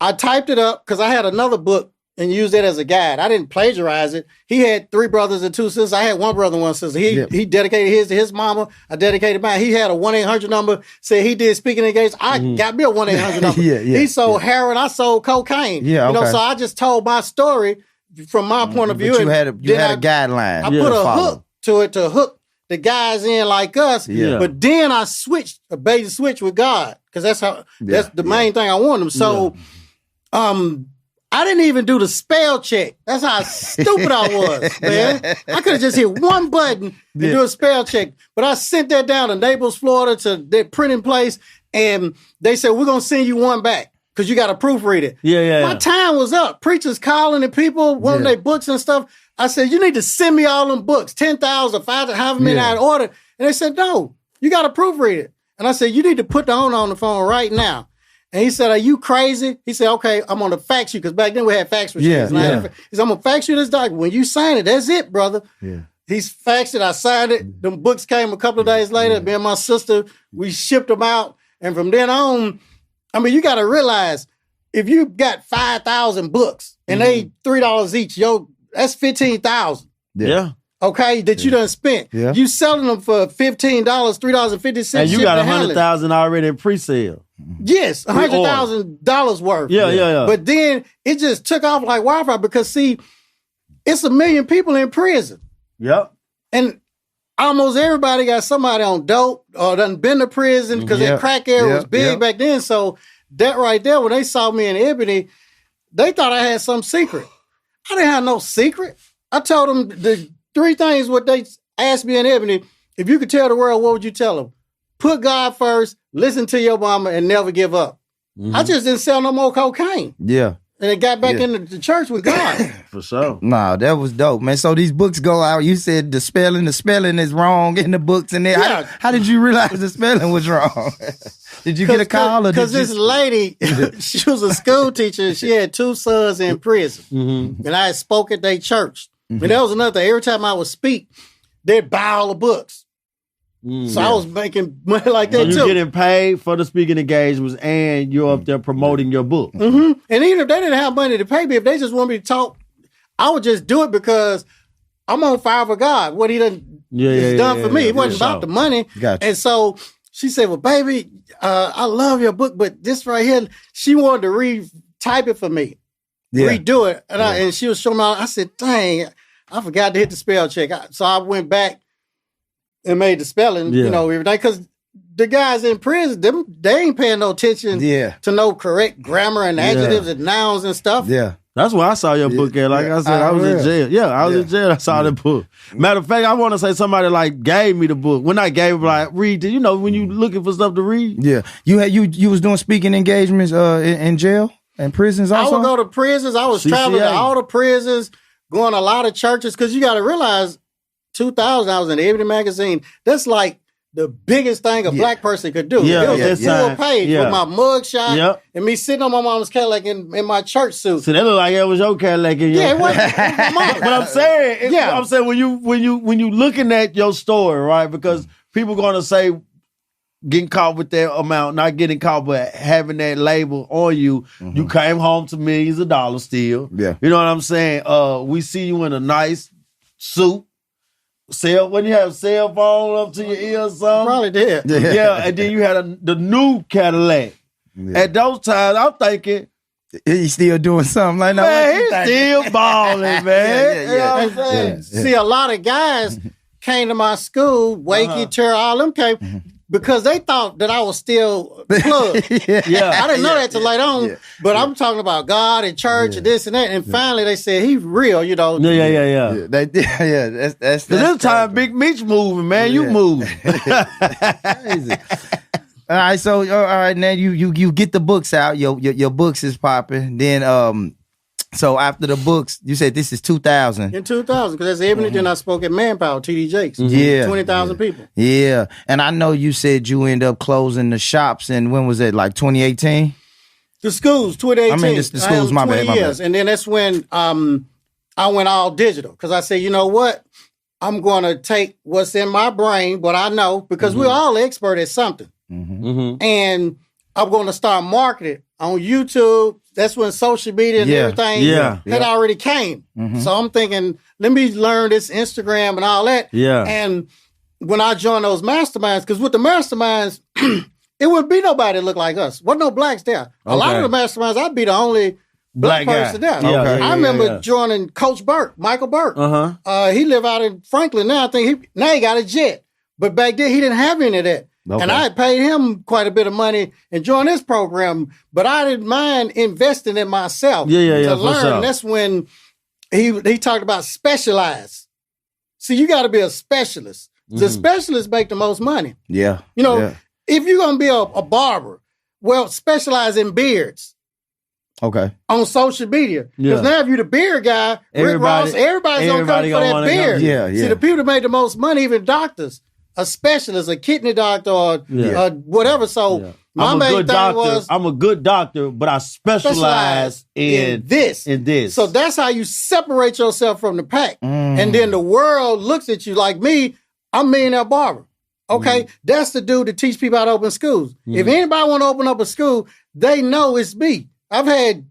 I typed it up because I had another book and used it as a guide. I didn't plagiarize it. He had 3 brothers and 2 sisters. I had 1 brother and 1 sister. He dedicated his to his mama. I dedicated mine. He had a 1-800 number. Said he did speaking engagements. I got me a 1-800 number. He sold heroin. I sold cocaine. You know, so I just told my story from my point of view. But you had a guideline. I put a hook to it to hook the guys in like us. But then I switched, a bait switch with God, because that's the main thing I want them. So, I didn't even do the spell check. That's how stupid I was, man. I could have just hit one button and do a spell check. But I sent that down to Naples, Florida, to their printing place, and they said, we're going to send you one back because you got to proofread it. My time was up. Preachers calling and people wanting their books and stuff. I said, you need to send me all them books, 10,000, 5,000, however many I ordered. And they said, no, you got to proofread it. And I said, you need to put the owner on the phone right now. And he said, are you crazy? He said, okay, I'm going to fax you, because back then we had fax machines. He said, I'm going to fax you this document. When you sign it, that's it, brother. He's faxed it. I signed it. Them books came a couple of days later. Me and my sister, we shipped them out. And from then on, I mean, you got to realize, if you got 5,000 books and they $3 each, that's 15,000. Okay, that you done spent. You selling them for $15, $3.50. And you got 100,000 already in pre-sale. Yes, $100,000 worth. But then it just took off like wildfire, because see, it's 1 million people in prison. And almost everybody got somebody on dope or done been to prison, because that crack era was big back then. So that right there, when they saw me in Ebony, they thought I had some secret. I didn't have no secret. I told them the 3 things what they asked me in Ebony. If you could tell the world, what would you tell them? Put God first, listen to your mama, and never give up. I just didn't sell no more cocaine. And it got back into the church with God. For sure. Nah, that was dope, man. So these books go out. You said the spelling is wrong in the books. And then how did you realize the spelling was wrong? Did you get a call? Because this lady, she was a school teacher. She had 2 sons in prison. And I spoke at their church. And that was another thing. Every time I would speak, they'd buy all the books. So I was making money like that, too. You're getting paid for the speaking engagements, and you're up there promoting your book. And even if they didn't have money to pay me, if they just want me to talk, I would just do it, because I'm on fire for God. What he done done for me. It wasn't about the money. And so she said, well, baby, I love your book, but this right here, she wanted to retype it for me. Redo it. And she was showing me, I said, dang, I forgot to hit the spell check. So I went back and made the spelling, you know, every day. Because the guys in prison, they ain't paying no attention to no correct grammar and adjectives and nouns and stuff. That's where I saw your book at. Like I said, I was in jail. I was in jail. I saw the book. Matter of fact, I want to say somebody like gave me the book. When I gave it, like, read it. You know, when you looking for stuff to read. You was doing speaking engagements in jail and prisons also? I would go to prisons. I was traveling to all the prisons, going to a lot of churches, because you got to realize, 2000, I was in the Ebony magazine. That's like the biggest thing a black person could do. It was a full page with my mug shot and me sitting on my mom's Cadillac in my church suit. So that looked like it was your Cadillac. It was. But I'm saying, I'm saying when you looking at your story, right? Because people gonna say, getting caught with that amount, not getting caught, but having that label on you, you came home to millions of dollars still. You know what I'm saying? We see you in a nice suit. When you have cell phone up to your ear or something? Probably did. And then you had the new Cadillac. At those times, I'm thinking, He's still doing something like that. Man, he's still balling, man. You know what I'm saying? See, a lot of guys came to my school, Wakey, Terrell, all them came, because they thought that I was still plugged. I didn't know that till later on, but I'm talking about God and church and this and that. And finally they said, he's real, you know. That's this time Big Meech moving, man. You moving. Crazy. All right, so all right, now you get the books out. Your books is popping. Then so after the books, you said this is 2000. In 2000, because that's the evening I spoke at Manpower, TD Jakes. 20,000 people. Yeah, and I know you said you end up closing the shops. And when was it? Like 2018? The schools, 2018. I mean, the schools. My bad. And then that's when I went all digital, because I said, you know what? I'm going to take what's in my brain, what I know, because we're all expert at something. And I'm going to start marketing on YouTube. That's when social media and everything had already came. So I'm thinking, let me learn this Instagram and all that. And when I joined those masterminds, because with the masterminds, it wouldn't be nobody that looked like us. Wasn't no blacks there. A lot of the masterminds, I'd be the only black person there. I remember joining Coach Burke, Michael Burke. He live out in Franklin now. I think he got a jet. But back then, he didn't have any of that. And I had paid him quite a bit of money and joined this program, but I didn't mind investing in myself to learn. Sure. That's when he talked about specialize. See, you got to be a specialist. The specialists make the most money. You know, if you're going to be a barber, well, specialize in beards. On social media. Because now if you're the beard guy, Rick Ross, everybody's going to come for that beard. See, the people that make the most money, even doctors, a specialist, a kidney doctor, or whatever. So my main thing was, I'm a good doctor, but I specialize in this. So that's how you separate yourself from the pack. And then the world looks at you like me. I'm Millionaire Barber. That's the dude that teach people how to open schools. If anybody want to open up a school, they know it's me. I got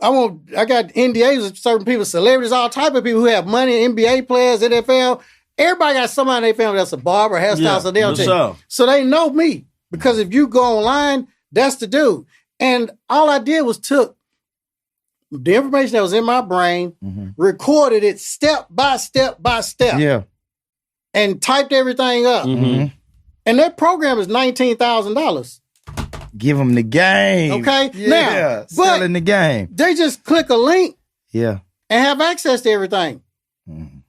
NDAs with certain people, celebrities, all type of people who have money, NBA players, NFL. Everybody got somebody in their family that's a barber, hairstylist, so they'll tell you. So they know me. Because if you go online, that's the dude. And all I did was took the information that was in my brain, recorded it step by step by step. And typed everything up. And that program is $19,000. Give them the game. Now, selling the game. They just click a link and have access to everything.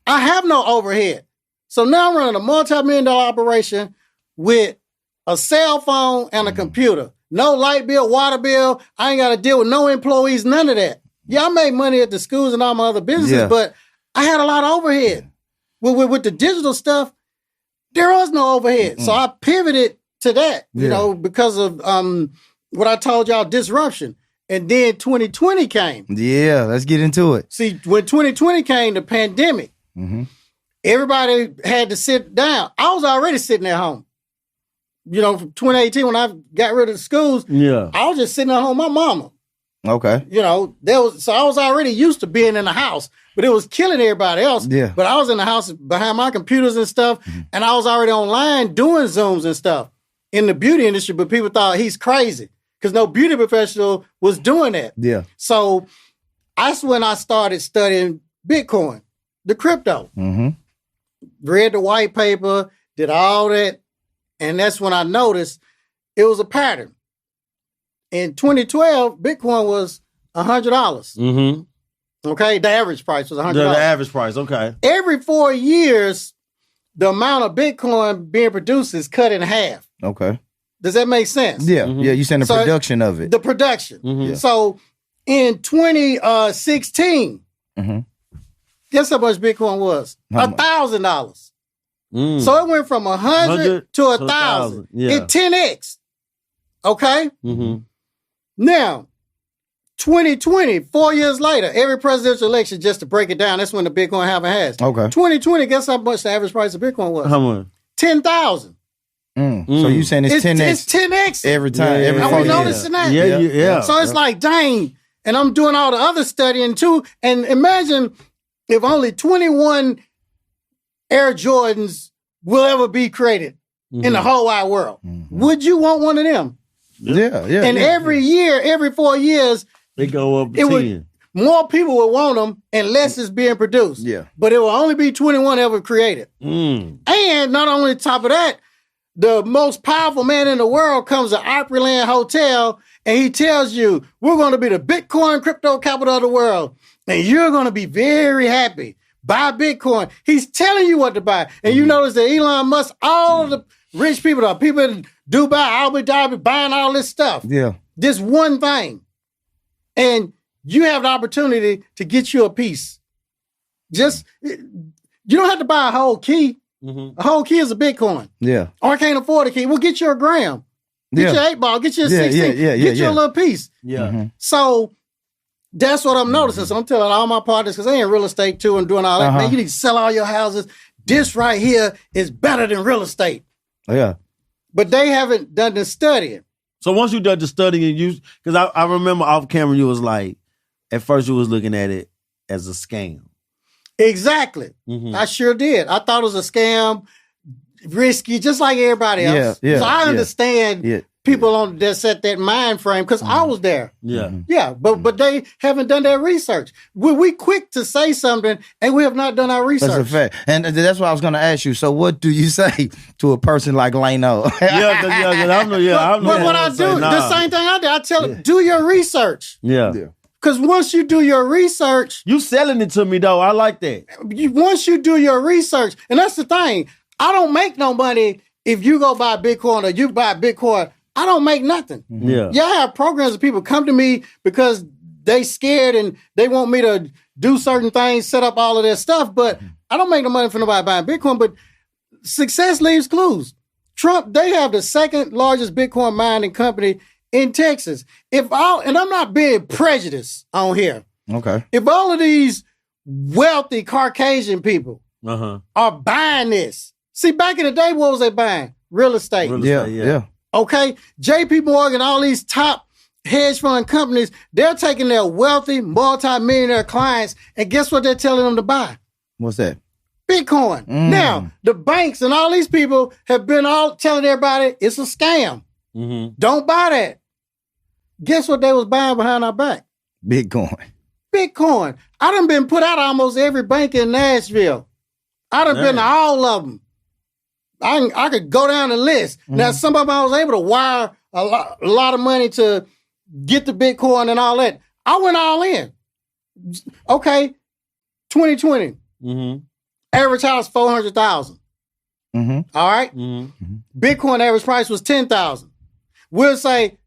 I have no overhead. So now I'm running a multi-million-dollar operation with a cell phone and a computer. No light bill, water bill. I ain't got to deal with no employees, none of that. Yeah, I make money at the schools and all my other businesses, but I had a lot of overhead. With the digital stuff, there was no overhead. So I pivoted to that, you know, because of what I told y'all, disruption. And then 2020 came. Yeah, let's get into it. See, when 2020 came, the pandemic, everybody had to sit down. I was already sitting at home. You know, from 2018, when I got rid of the schools, I was just sitting at home with my mama. You know, so I was already used to being in the house, but it was killing everybody else. But I was in the house behind my computers and stuff, and I was already online doing Zooms and stuff in the beauty industry, but people thought he's crazy because no beauty professional was doing that. So that's when I started studying Bitcoin, the crypto. Read the white paper, did all that, and that's when I noticed it was a pattern. In 2012, Bitcoin was $100. Okay, the average price was $100. The average price, okay. Every 4 years, the amount of Bitcoin being produced is cut in half. Okay. Does that make sense? Yeah, you saying the production of it. The production. So in 2016, guess how much Bitcoin was? $1,000. So it went from 100 to 1,000. It 10x. Okay? Now, 2020, 4 years later, every presidential election, just to break it down, that's when the Bitcoin halving has. 2020, guess how much the average price of Bitcoin was? How much? 10,000. So you saying it's 10x? It's 10x. Every time, every 4 Are we years. noticing that? Yeah. So it's like, dang. And I'm doing all the other studying too. And imagine if only 21 Air Jordans will ever be created in the whole wide world. Would you want one of them? Yeah. And every year, every 4 years, They go up to 10. More people will want them and less is being produced. Yeah. But it will only be 21 ever created. And not only top of that, the most powerful man in the world comes to Opryland Hotel and he tells you, we're going to be the Bitcoin crypto capital of the world. And you're going to be very happy. Buy Bitcoin. He's telling you what to buy. And you notice that Elon Musk, all of the rich people, the people in Dubai, Abu Dhabi, buying all this stuff. Yeah. This one thing. And you have the opportunity to get you a piece. You don't have to buy a whole key. A whole key is a Bitcoin. Yeah. Or I can't afford a key. Well, get you a gram. Get your 8-ball. Get you a 16. Get you a little piece. Yeah. So that's what I'm noticing. So I'm telling all my partners, because they in real estate too and doing all that, man, you need to sell all your houses. This right here is better than real estate. Yeah. But they haven't done the studying. So once you done the studying, because I remember off camera, you was like, at first you was looking at it as a scam. Exactly. I sure did. I thought it was a scam, risky, just like everybody else. So I understand people that set that mind frame because I was there. But they haven't done their research. We quick to say something and we have not done our research. That's a fact. And that's what I was going to ask you. So what do you say to a person like Leno? But what I do, the same thing I do. I tell them, do your research. Because once you do your research... You selling it to me, though. I like that. Once you do your research, and that's the thing, I don't make no money if you go buy Bitcoin or you buy Bitcoin. I don't make nothing. I have programs of people come to me because they scared and they want me to do certain things, set up all of their stuff, but I don't make no money for nobody buying Bitcoin, but success leaves clues. Trump, they have the second largest Bitcoin mining company in Texas. And I'm not being prejudiced on here. Okay. If all of these wealthy Caucasian people are buying this, see, back in the day, what was they buying? Real estate. Yeah. Okay. JP Morgan, all these top hedge fund companies, they're taking their wealthy, multi-millionaire clients, and guess what they're telling them to buy? What's that? Bitcoin. Now, the banks and all these people have been all telling everybody it's a scam. Don't buy that. Guess what they was buying behind our back? Bitcoin. I done been put out almost every bank in Nashville. I done been to all of them. I could go down the list. Now, some of them I was able to wire a lot of money to get the Bitcoin and all that. I went all in. Okay, 2020. Average house, 400,000. All right? Bitcoin average price was 10,000. We'll say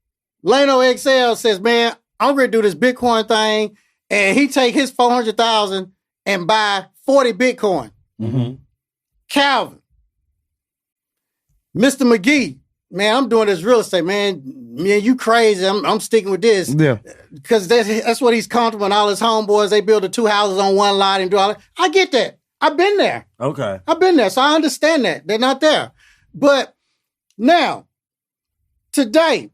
Leno XL says, man, I'm going to do this Bitcoin thing, and he take his 400,000 and buy 40 Bitcoin. Calvin, Mr. McGee, man, I'm doing this real estate, man. Man, you crazy. I'm sticking with this. Yeah. Because that's what he's comfortable. And all his homeboys, they build the 2 houses on one lot and do all that. I get that. I've been there. Okay. I've been there. So I understand that. They're not there. But now, today,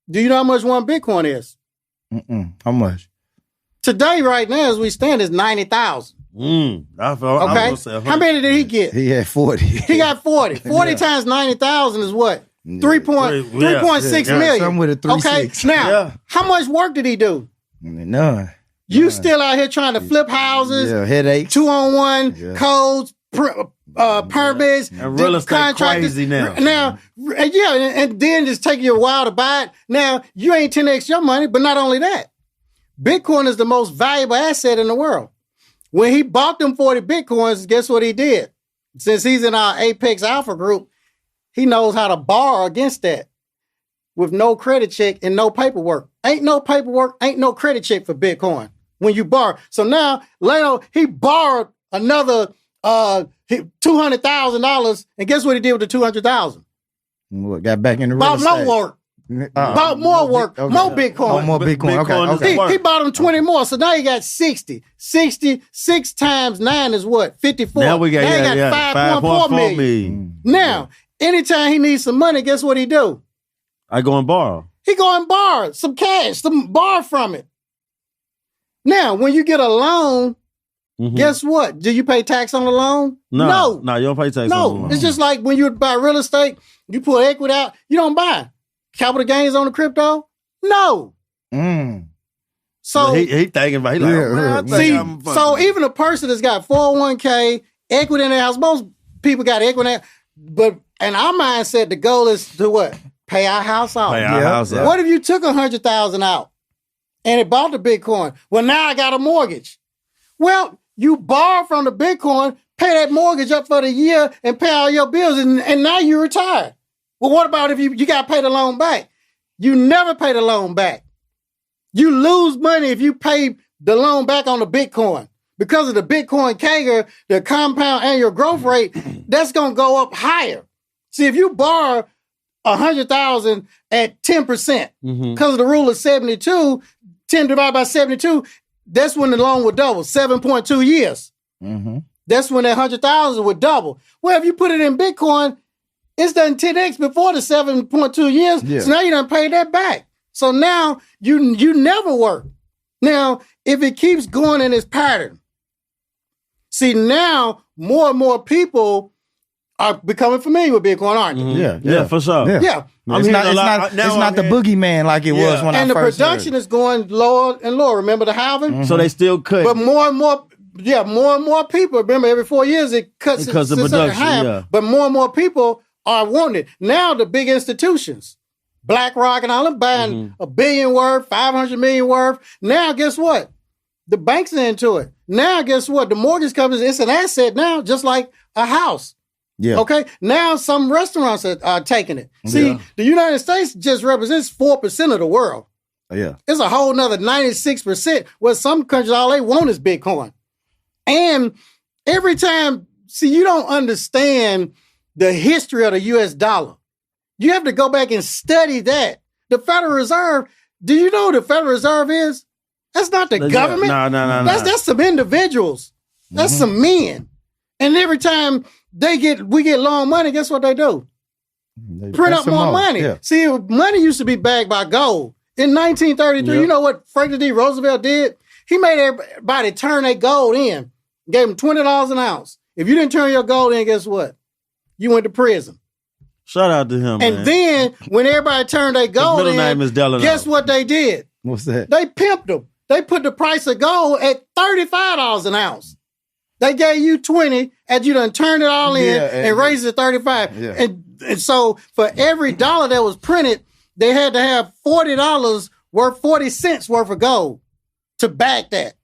do you know how much one Bitcoin is? How much? Today, right now, as we stand, is 90,000. Okay. How many did he get? He had 40. He got 40. 40 times 90,000 is what? 3.6 million. Some with a 3.6. Okay. Now, how much work did he do? None. You still out here trying to flip houses. Headaches. 2-on-1 codes, permits, and real estate crazy now. And then just taking you a while to buy it. Now, you ain't 10x your money, but not only that, Bitcoin is the most valuable asset in the world. When he bought them 40 Bitcoins, guess what he did? Since he's in our Apex Alpha group, he knows how to borrow against that with no credit check and no paperwork. Ain't no paperwork, ain't no credit check for Bitcoin when you borrow. So now, Leno, he borrowed another $200,000, and guess what he did with the $200,000? What, got back in the real estate? Bought more work. Bought more work, more Bitcoin. More Bitcoin. He bought him 20 more, so now he got 60. 6 times 9 is what? 54. Now we got 5.4 million. Now, anytime he needs some money, guess what he do? I go and borrow. He go and borrow some cash, borrow from it. Now, when you get a loan, guess what? Do you pay tax on the loan? No, you don't pay tax on the loan. It's just like when you buy real estate, you pull equity out, you don't buy. Capital gains on the crypto? No. So he thinking about. He like, so even a person that's got 401k, equity in their house. Most people got equity, but in our mindset, the goal is to what? Pay our house out. What if you took $100,000 out and it bought the Bitcoin? Well, now I got a mortgage. Well, you borrow from the Bitcoin, pay that mortgage up for the year, and pay all your bills, and now you're retired. Well, what about if you got to pay the loan back? You never pay the loan back. You lose money if you pay the loan back on the Bitcoin. Because of the Bitcoin CAGR, the compound annual growth rate, that's going to go up higher. See, if you borrow $100,000 at 10%, because of the rule of 72, 10 divided by 72, that's when the loan would double, 7.2 years. That's when that 100,000 would double. Well, if you put it in Bitcoin, it's done 10x before the 7.2 years. Yeah. So now you done paid that back. So now you never work. Now, if it keeps going in this pattern, see, now more and more people are becoming familiar with Bitcoin, aren't they? Yeah, for sure. Yeah. It's not the boogeyman like it was when I first heard. And the production is going lower and lower. Remember the halving? So they still cut. But more and more people, remember every 4 years it cuts because of production, but more and more people are wanting it. Now the big institutions, BlackRock and all them buying $1 billion worth, $500 million worth. Now guess what? The banks are into it. Now guess what? The mortgage companies, it's an asset now, just like a house. Yeah. Okay. Now some restaurants are taking it. See, the United States just represents 4% of the world. Yeah. It's a whole nother 96%. Where some countries, all they want is Bitcoin. And every time, see, you don't understand the history of the U.S. dollar. You have to go back and study that. The Federal Reserve, do you know what the Federal Reserve is? That's not the government. No. That's some individuals. That's some men. And every time we get loan money, guess what they do? They print up more money. Yeah. See, money used to be backed by gold. In 1933, you know what Franklin D. Roosevelt did? He made everybody turn their gold in. Gave them $20 an ounce. If you didn't turn your gold in, guess what? You went to prison. Shout out to him, and then when everybody turned their gold in, guess what they did? What's that? They pimped them. They put the price of gold at $35 an ounce. They gave you 20 and you done turned it all in and raised it to 35. Yeah. And so for every dollar that was printed, they had to have $40 worth, 40 cents worth of gold to back that.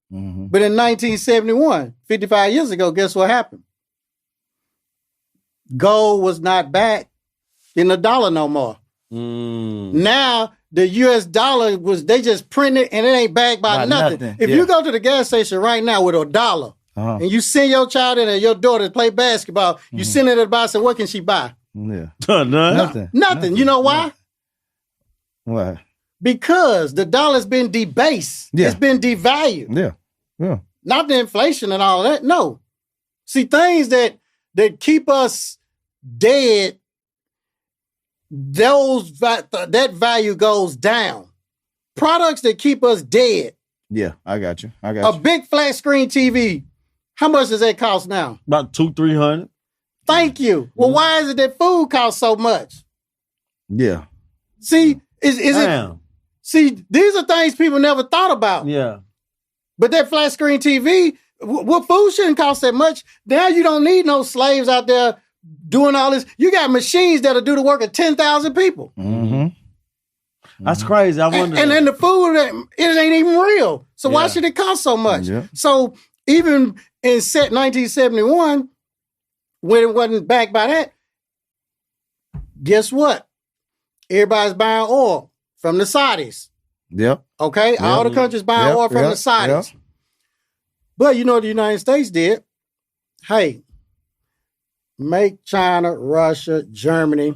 But in 1971, 55 years ago, guess what happened? Gold was not backed in the dollar no more. Now, the U.S. dollar they just printed and it ain't backed by nothing. If you go to the gas station right now with $1 and you send your child in or your daughter to play basketball, you send her to buy, so what can she buy? Nothing. You know why? Why? Because the dollar's been debased. It's been devalued. Yeah. Not the inflation and all that. No. See, things that keep us dead, that value goes down. Products that keep us dead. Yeah, I got you. A big flat screen TV, how much does that cost now? About $200-300. Thank you. Well, why is it that food costs so much? Yeah. See, is it? See, these are things people never thought about. Yeah. But that flat screen TV, what food shouldn't cost that much. Now you don't need no slaves out there doing all this. You got machines that'll do the work of 10,000 people. That's crazy. I wonder. And then the food, it ain't even real. So why should it cost so much? Yeah. So even in 1971, when it wasn't backed by that, guess what? Everybody's buying oil from the Saudis. Yep. Okay? Yep. All the countries buying oil from the Saudis. Yep. But you know what the United States did? Hey, make China, Russia, Germany,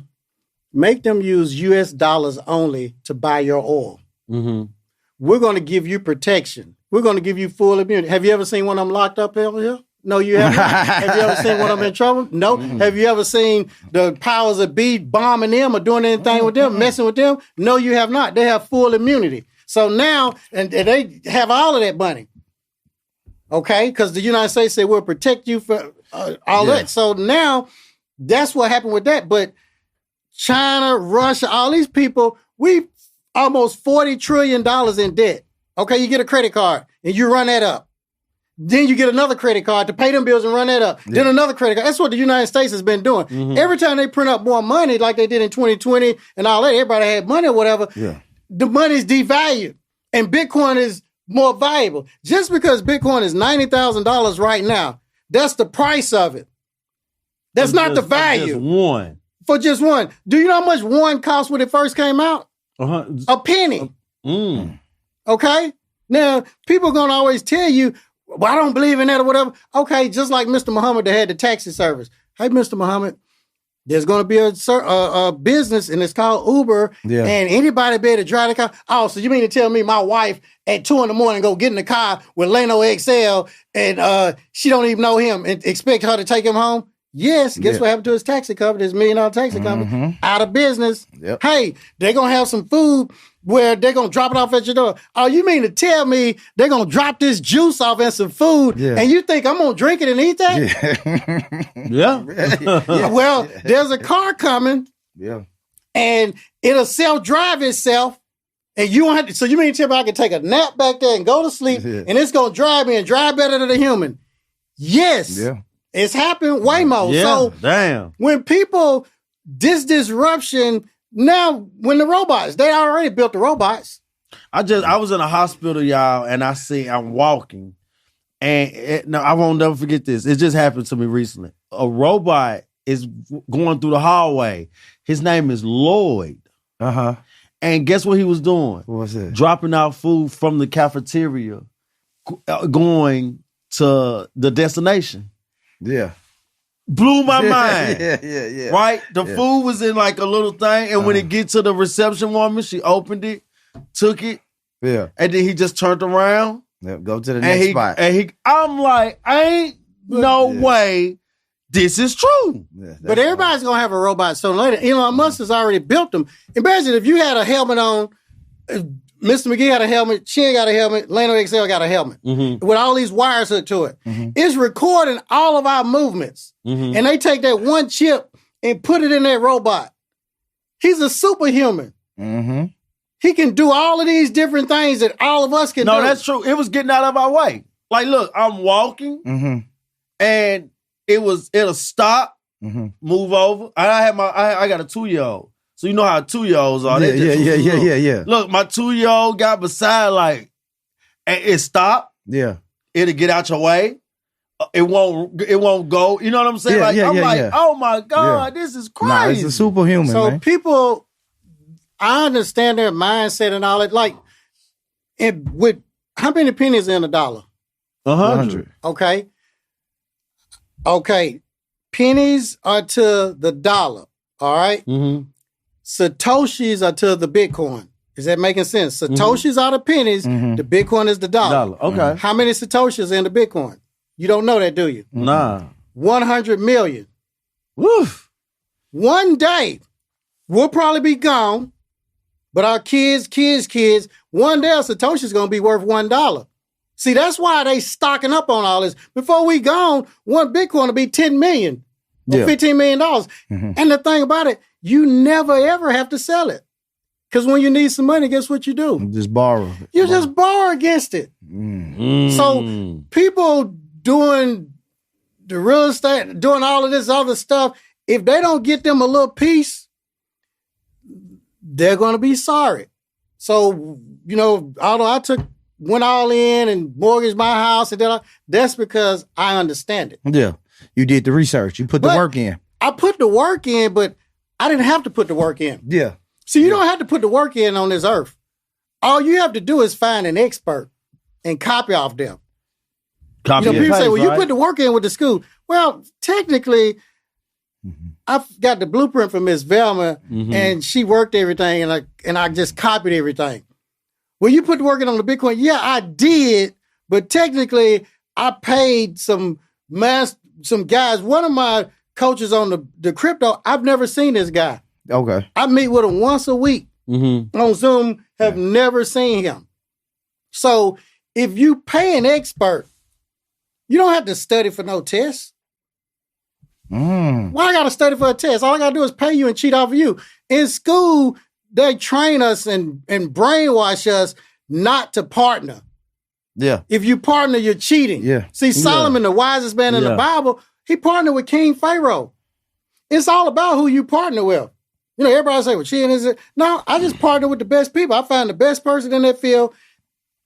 make them use U.S. dollars only to buy your oil. We're going to give you protection. We're going to give you full immunity. Have you ever seen one of them locked up over here? No, you haven't. Have you ever seen one of them in trouble? No. Have you ever seen the powers that be bombing them or doing anything with them, messing with them? No, you have not. They have full immunity. So now, and they have all of that money. Okay? Because the United States said we'll protect you for all that. So now, that's what happened with that. But China, Russia, all these people, we almost $40 trillion in debt. Okay, you get a credit card and you run that up. Then you get another credit card to pay them bills and run that up. Yeah. Then another credit card. That's what the United States has been doing. Mm-hmm. Every time they print up more money, like they did in 2020 and all that, everybody had money or whatever, the money's devalued. And Bitcoin is more valuable. Just because Bitcoin is $90,000 right now, that's the price of it. That's not the value. For just one. Do you know how much one cost when it first came out? A penny. Okay? Now, people are going to always tell you, well, I don't believe in that or whatever. Okay, just like Mr. Muhammad that had the taxi service. Hey, Mr. Muhammad, there's going to be a business, and it's called Uber, and anybody be able to drive the car. Oh, so you mean to tell me my wife at 2 a.m. go get in the car with Lano XL, and she don't even know him, and expect her to take him home? Yes. Guess what happened to his taxi company, his $1 million taxi company? Out of business. Yep. Hey, they're going to have some food where they're going to drop it off at your door. Oh, you mean to tell me they're going to drop this juice off and some food, and you think I'm going to drink it and eat that? Yeah. Well, there's a car coming, and it'll self-drive itself, and you won't have to. So you mean to tell me I can take a nap back there and go to sleep, and it's going to drive me and drive better than a human? Yes. Yeah. It's happened way more. So when people, this disruption, now when the robots, they already built the robots. I was in a hospital, y'all, and I'm walking, and I won't never forget this. It just happened to me recently. A robot is going through the hallway. His name is Lloyd. And guess what he was doing? What was it? Dropping out food from the cafeteria, going to the destination. Yeah. Blew my mind. Yeah. Right? The food was in like a little thing, and when it get to the reception woman, she opened it, took it, and then he just turned around. Go to the next spot. I'm like, ain't no way this is true. But everybody's going to have a robot sooner or later. Elon Musk has already built them. Imagine if you had a helmet on, Mr. McGee had a helmet, Chin got a helmet, Lano XL got a helmet with all these wires hooked to it. It's recording all of our movements. And they take that one chip and put it in that robot. He's a superhuman. He can do all of these different things that all of us can do. No, that's true. It was getting out of our way. Like, look, I'm walking and it'll stop, move over. I got a 2-year-old. So you know how 2-year-olds are. Yeah. Look, my 2-year-old got beside, like, and it stopped. Yeah. It'll get out your way. It won't go. You know what I'm saying? Oh my God, this is crazy. Nah, it's a superhuman, so man. People, I understand their mindset and all that. Like, with how many pennies in $1? 100. Okay. Pennies are to the dollar. All right. Satoshis are to the Bitcoin. Is that making sense? Satoshis are the pennies. The Bitcoin is the dollar. Okay. How many Satoshis in the Bitcoin? You don't know that, do you? Nah. 100 million. Woof. One day, we'll probably be gone, but our kids, one day a Satoshi's going to be worth $1. See, that's why they stocking up on all this. Before we gone, one Bitcoin will be 10 million or $15 million. And the thing about it, you never, ever have to sell it. Because when you need some money, guess what you do? Just borrow. You just borrow against it. So people doing the real estate, doing all of this other stuff, if they don't get them a little piece, they're going to be sorry. So, although I went all in and mortgaged my house, and that's because I understand it. Yeah. You did the research. You put the work in. I put the work in, but I didn't have to put the work in. Yeah. See, you don't have to put the work in on this earth. All you have to do is find an expert and copy off them. People say, well, you put the work in with the school. Well, technically, I've got the blueprint from Miss Velma, and she worked everything, and I just copied everything. Well, you put the work in on the Bitcoin. Yeah, I did, but technically, I paid some guys. One of my coaches on the crypto, I've never seen this guy. Okay. I meet with him once a week on Zoom, have never seen him. So if you pay an expert, you don't have to study for no test. Why I got to study for a test? All I got to do is pay you and cheat off of you. In school, they train us and brainwash us not to partner. Yeah. If you partner, you're cheating. Yeah. See, Solomon, the wisest man in the Bible, he partnered with King Pharaoh. It's all about who you partner with. You know, everybody say, well, cheating is it? No, I just partner with the best people. I find the best person in that field.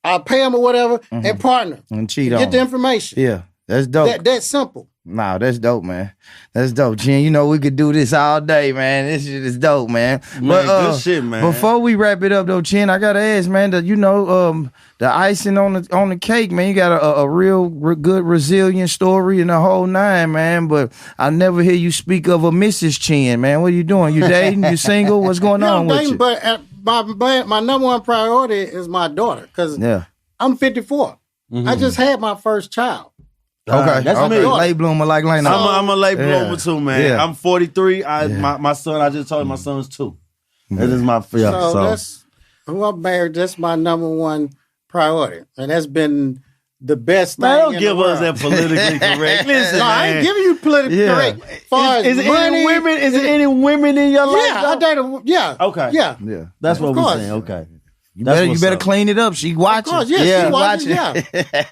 I pay them or whatever and partner. And cheat on Get the information. Yeah, that's dope. That's simple. Nah, that's dope, man. That's dope, Jen. You know, we could do this all day, man. This shit is dope, man. But good shit, man. Before we wrap it up, though, Jen, I gotta ask, man, that the icing on the cake, man. You got a real good, resilient story and the whole nine, man. But I never hear you speak of a Mrs. Chen, man. What are you doing? You dating? You single? What's going on with you? But my number one priority is my daughter because I'm 54. I just had my first child. Okay, that's me. Late bloomer like Lane. I'm a late bloomer too, man. Yeah. I'm 43. My son, I just told you my son's 2. That is my so that's who I'm married. That's my number one priority, and that's been the best thing. Man, don't give us that politically correct. Listen, no, I ain't giving you politically correct. Is it any women? Is it any women in your life? Yeah, I dated. Yeah. Okay. Yeah. That's what we're saying. Okay. You better clean it up. She watching. Of course, she watching. Yeah.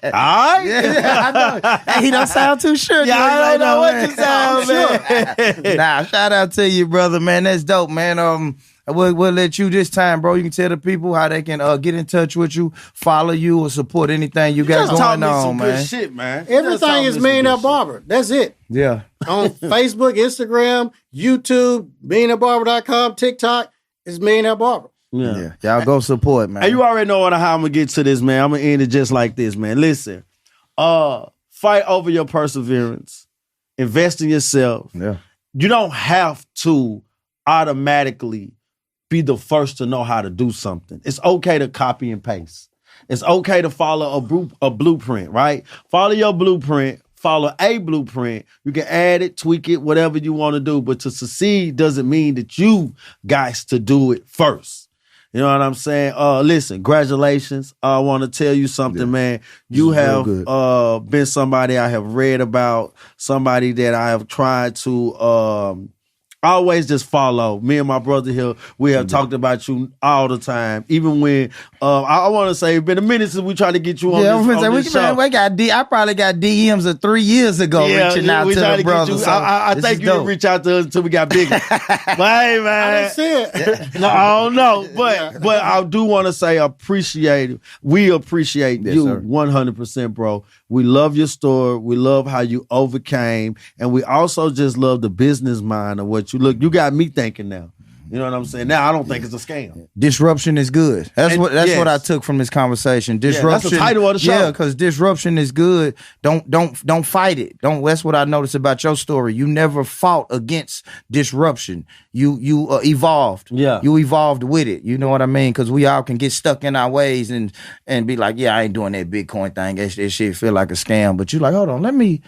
All right. I know. Hey, he don't sound too sure. Yeah, I don't know what you sound, man. Nah, shout out to you, brother, man. That's dope, man. We'll let you this time, bro. You can tell the people how they can get in touch with you, follow you, or support anything you got going on, man. Good shit, man. Everything is Millionaire Barber. That's it. Yeah. On Facebook, Instagram, YouTube, millionairebarber.com, TikTok, it's Millionaire Barber. Yeah. Y'all go support, man. And you already know how I'm gonna get to this, man. I'm gonna end it just like this, man. Listen, fight over your perseverance, invest in yourself. Yeah. You don't have to automatically be the first to know how to do something. It's okay to copy and paste. It's okay to follow a blueprint, right? Follow your blueprint. Follow a blueprint. You can add it, tweak it, whatever you want to do. But to succeed doesn't mean that you guys to do it first. You know what I'm saying? Listen, congratulations. I want to tell you something, man. You have been somebody I have read about, somebody that I have tried to always just follow. Me and my brother here, we have talked about you all the time. Even when I want to say it's been a minute since we tried to get you on this show. I probably got DMs of 3 years ago reaching out to the brother. I think you would reach out to us until we got bigger. But hey, man. I didn't see it. No, I don't know. But I do want to say appreciate it. We appreciate you 100%, bro. We love your story. We love how you overcame. And we also just love the business mind of what you look. You got me thinking now. You know what I'm saying? Now I don't think it's a scam. Disruption is good. That's what I took from this conversation. Disruption. That's the title of the show. Yeah, because disruption is good. Don't fight it. That's what I noticed about your story. You never fought against disruption. You evolved. Yeah. You evolved with it. You know what I mean? Because we all can get stuck in our ways and be like, yeah, I ain't doing that Bitcoin thing. That shit feel like a scam. But you like, hold on, let me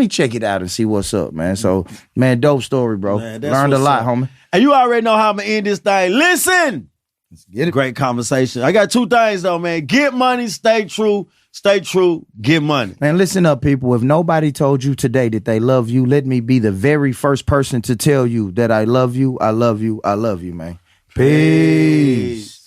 check it out and see what's up, man. So, man, dope story, bro. Man, learned a lot, homie. And you already know how I'm going to end this thing. Listen. Let's get it. Great conversation. I got 2 things, though, man. Get money, stay true. Stay true, get money. Man, listen up, people. If nobody told you today that they love you, let me be the very first person to tell you that I love you, I love you, I love you, man. Peace.